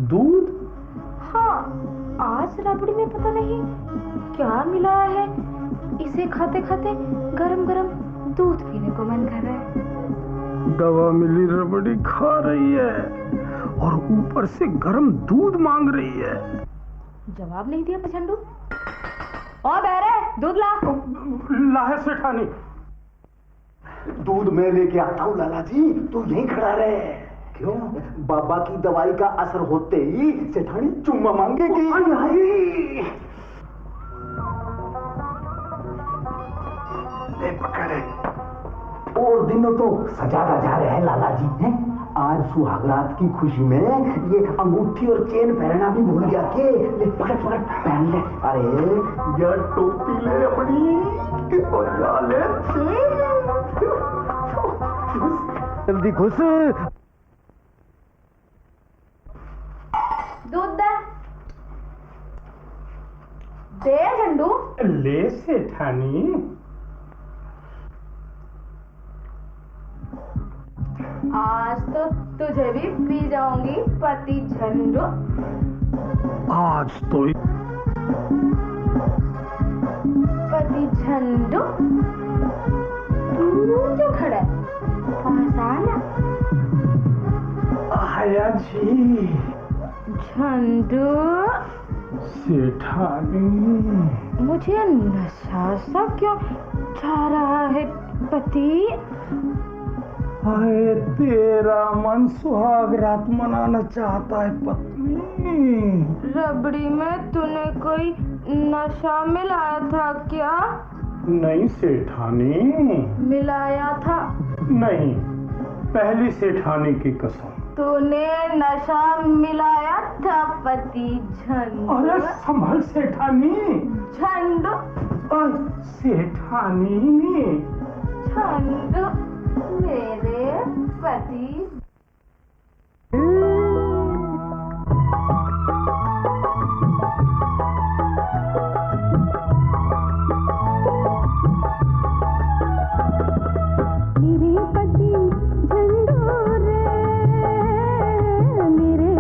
दूध? हाँ, आज रबड़ी में पता नहीं क्या मिलाया है, इसे खाते खाते गरम गरम दूध पीने को मन कर रहा है। दवा मिली रबड़ी खा रही है और ऊपर से गरम दूध मांग रही है। जवाब नहीं दिया पछंडू। और बहरे, दूध ला। ला है सेठानी। दूध मैं लेके आता हूँ लाला जी, तू यहीं खड़ा रहे। क्यों? बाबा की दवाई का असर होते ही सेठानी चुम्मा मांगेगी। ले पकड़े। और दिनों तो सजादा जा रहे हैं लाला जी हैं। आज सुहागरात की खुशी में ये अंगूठी और चेन पहनना भी भूल गया के। ले पकड़ पकड़ पहन ले। अरे यार टोपी ले अपनी और ले। जल्दी घुस। दूध दे। दे झंडू। ले सेठानी। आज तो तुझे भी पी जाऊंगी पति झंडू। आज तो पति झंडू, तू जो खड़ा है पास आना। आया जी। झंडू। सेठानी, मुझे नशा सा क्यों छा रहा है पति? हाय, तेरा मन सुहाग रात मनाना चाहता है पत्नी। रबड़ी में तूने कोई नशा मिलाया था क्या? नहीं सेठानी। मिलाया था? नहीं, पहली सेठानी की कसम। तूने नशा मिलाया था पति झंडू। अरे संभल सेठानी। झंडू। सेठानी। झंडू मेरे पति। मेरे पति झंडू रे, मेरे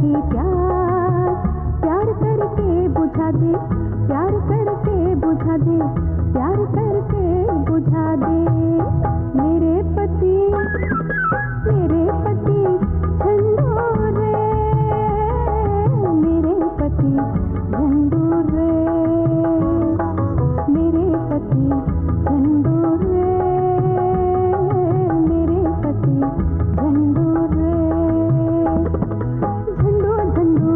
दे प्यार, प्यार करके बुझा दे, प्यार करके बुझा दे, प्यार करके बुझा दे। मेरे पति झंडू रे, मेरे पति झंडू रे, मेरे पति झंडू रे, मेरे पति झंडू रे, झंडू झंडू।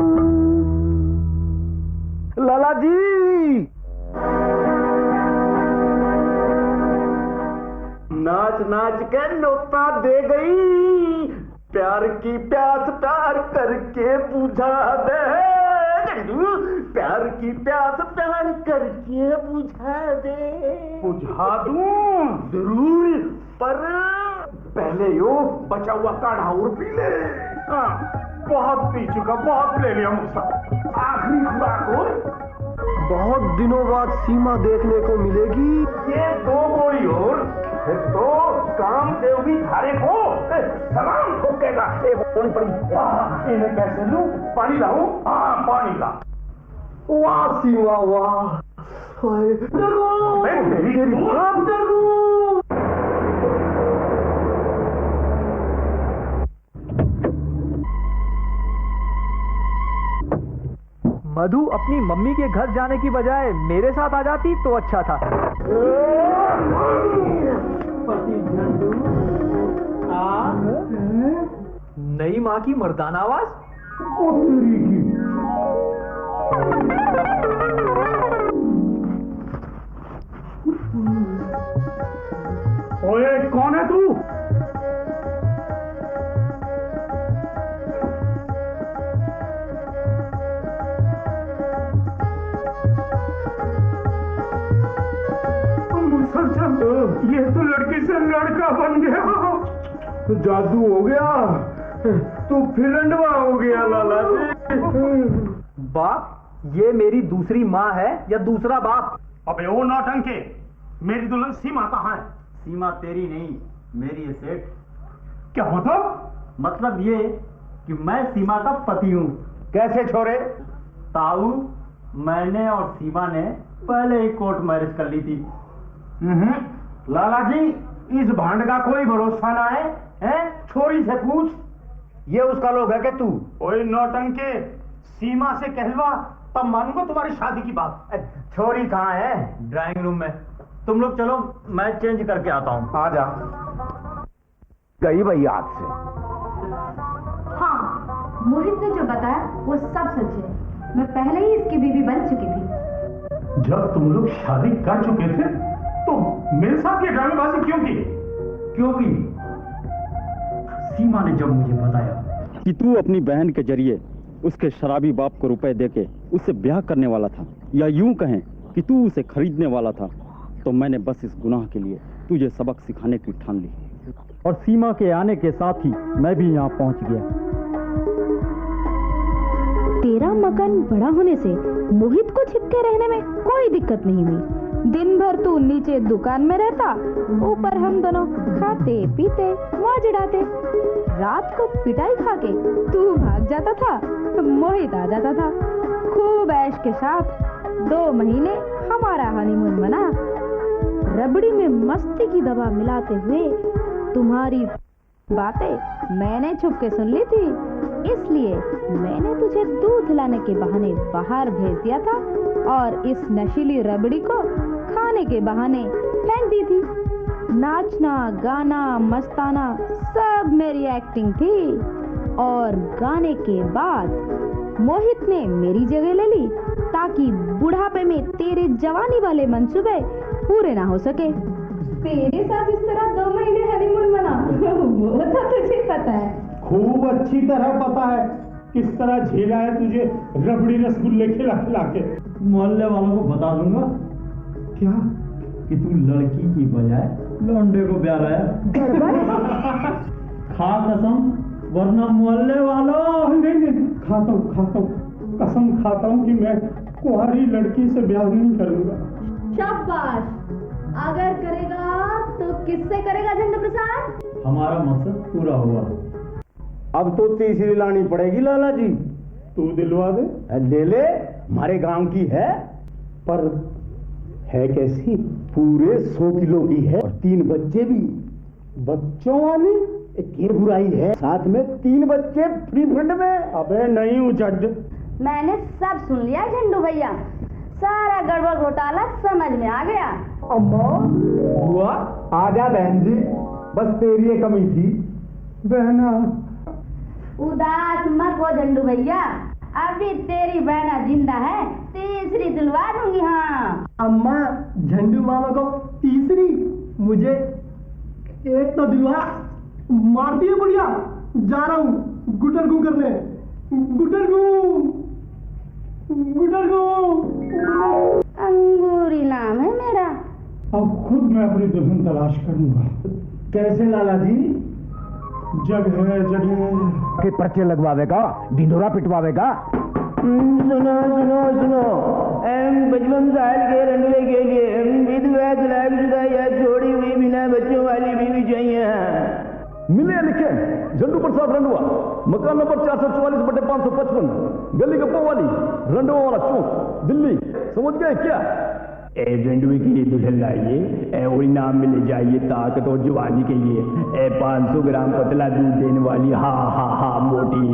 लाला जी, नाच नाच के नोता दे गई, प्यार की प्यास प्यार करके बुझा दे, प्यार की प्यास प्यार करके बुझा दे। बुझा दूं जरूर, पर पहले यो बचा हुआ काढ़ा और पी ले। बहुत पी चुका, बहुत ले लिया मुझसे, आखिरी खुराक और। बहुत दिनों बाद सीमा देखने को मिलेगी। ये 2 गोली और फिर तो कामदेव भी धारे को सलाम ठोकेगा। इन्हें कैसे लूं? पानी लाऊं? हाँ, पानी ला। वाह सीमा वाह, मेरी मधु अपनी मम्मी के घर जाने की बजाय मेरे साथ आ जाती तो अच्छा था। नई माँ की मर्दाना आवाज। ओए कौन है तू? ये तो लड़की से लड़का बन गया, जादू हो गया, तू फिर रंडवा हो गया लाला जी। बाप, ये मेरी दूसरी माँ है या दूसरा बाप? अबे ओ नौटंके, मेरी दुल्हन सीमा कहाँ है? सीमा तेरी नहीं, मेरी है सेठ। क्या मतलब? मतलब ये कि मैं सीमा का पति हूँ। कैसे छोरे? ताऊ, मैंने और सीमा ने पहले ही कोर्ट मैरिज कर ली थी। लाला जी, इस भांड का कोई भरोसा ना है, हैं? छोरी से पूछ, ये उसका लोग है कि तू? ओए नौटंके, सीमा से कहलवा तब मानूंगा तुम्हारी शादी की बात। छोरी कहाँ है? ड्राइंग रूम में। तुम लोग चलो, मैं चेंज करके आता हूँ। आ जा। गई भाई याद से। हाँ, मोहित ने जो बताया वो सब सच है। मैं पहले ही इसकी बीवी बन चुकी थी। जब तुम लोग शादी कर चुके थे तो मेरे साथ ये ड्रामेबाजी क्यों की? क्योंकि सीमा ने जब मुझे बताया कि तू अपनी बहन के जरिए उसके शराबी बाप को रुपए देके उससे ब्याह करने वाला था, या यूं कहें कि तू उसे खरीदने वाला था, तो मैंने बस इस गुनाह के लिए तुझे सबक सिखाने की ठान ली। और सीमा के आने के साथ ही मैं भी यहाँ पहुँच गया। तेरा मकान बड़ा होने से मोहित को छिपके रहने में कोई दिक्कत नहीं हुई। दिन भर तू नीचे दुकान में रहता, ऊपर हम दोनों खाते पीते मौज उड़ाते। रात को पिटाई खाके तू भाग जाता था, मोहित आ जाता था। खूब ऐश के साथ 2 महीने हमारा हनीमून मना। रबड़ी में मस्ती की दवा मिलाते हुए तुम्हारी बातें मैंने छुप के सुन ली थी, इसलिए मैंने तुझे दूध लाने के बहाने बाहर भेज दिया था और इस नशीली रबड़ी को खाने के बहाने फेंक दी थी। नाचना गाना मस्ताना सब मेरी एक्टिंग थी। और गाने के बाद मोहित ने मेरी जगह ले ली ताकि बुढ़ापे में तेरे जवानी वाले मंसूबे पूरे ना हो सके। तेरे साथ इस तरह 2 महीने हनीमून मना वो तो तुझे पता है। खूब अच्छी तरह पता है किस तरह झेला है तुझे रबड़ी रसगुल्ले खिला खिला के। मोहल्ले वालों को बता दूंगा क्या कि तू लड़की की बजाय लौंडे को ब्याह लाया। खा कसम, वरना मोहल्ले वालों। नहीं, खाता हूँ कसम खाता हूँ कि मैं कुंवारी लड़की से ब्याह नहीं करूंगा। शाबाश, अगर करेगा तो किससे करेगा झंडू प्रसाद? हमारा मकसद पूरा हुआ। अब तो तीसरी लानी पड़ेगी लाला जी। तू दिलवा दे। ले ले, हमारे गांव की है। पर है कैसी? पूरे 100 किलो की है और 3 बच्चे भी। बच्चों वाली? ये बुराई है, साथ में 3 बच्चे फ्री फंड में। अबे नहीं हूँ जड। मैंने सब सुन लिया झंडू भैया, सारा गड़बड़ घोटाला समझ में आ गया। अम्मा हुआ, आजा बहन जी, बस तेरी ये कमी थी। बहना उदास मत हो झंडू भैया, अभी तेरी बहना जिंदा है, तीसरी दिलवा दूंगी। हाँ अम्मा, झंडू मामा को तीसरी, मुझे एक तो दिलवा। मारती है बुढ़िया, जा रहा हूँ गुटरगू करने। गुटरगू गुटरगू। अंगूरी नाम है मेरा। अब खुद मैं अपनी दुल्हन तलाश करूंगा। कैसे लाला जी? जगह के पर्चे लगवावेगा, ढिंडोरा पिटवावेगा। सुनो सुनो सुनो, बचपन साल के रंडवे के लिए विधवा तलाकशुदा या छोड़ी हुई बिना बच्चों वाली बीवी चाहिए। मिले लिखे झंडू प्रसाद रंडुआ, मकान नंबर 444/555, गली गप्पो वाली, रंडुआ वाला चौक, दिल्ली। समझ गए क्या? झंडुए के लिए दुल्हन लाइए, वही नाम में ले जाइए, ताकत और जवानी के लिए 500 ग्राम पतला दूध देने वाली, हा हा हा मोटी।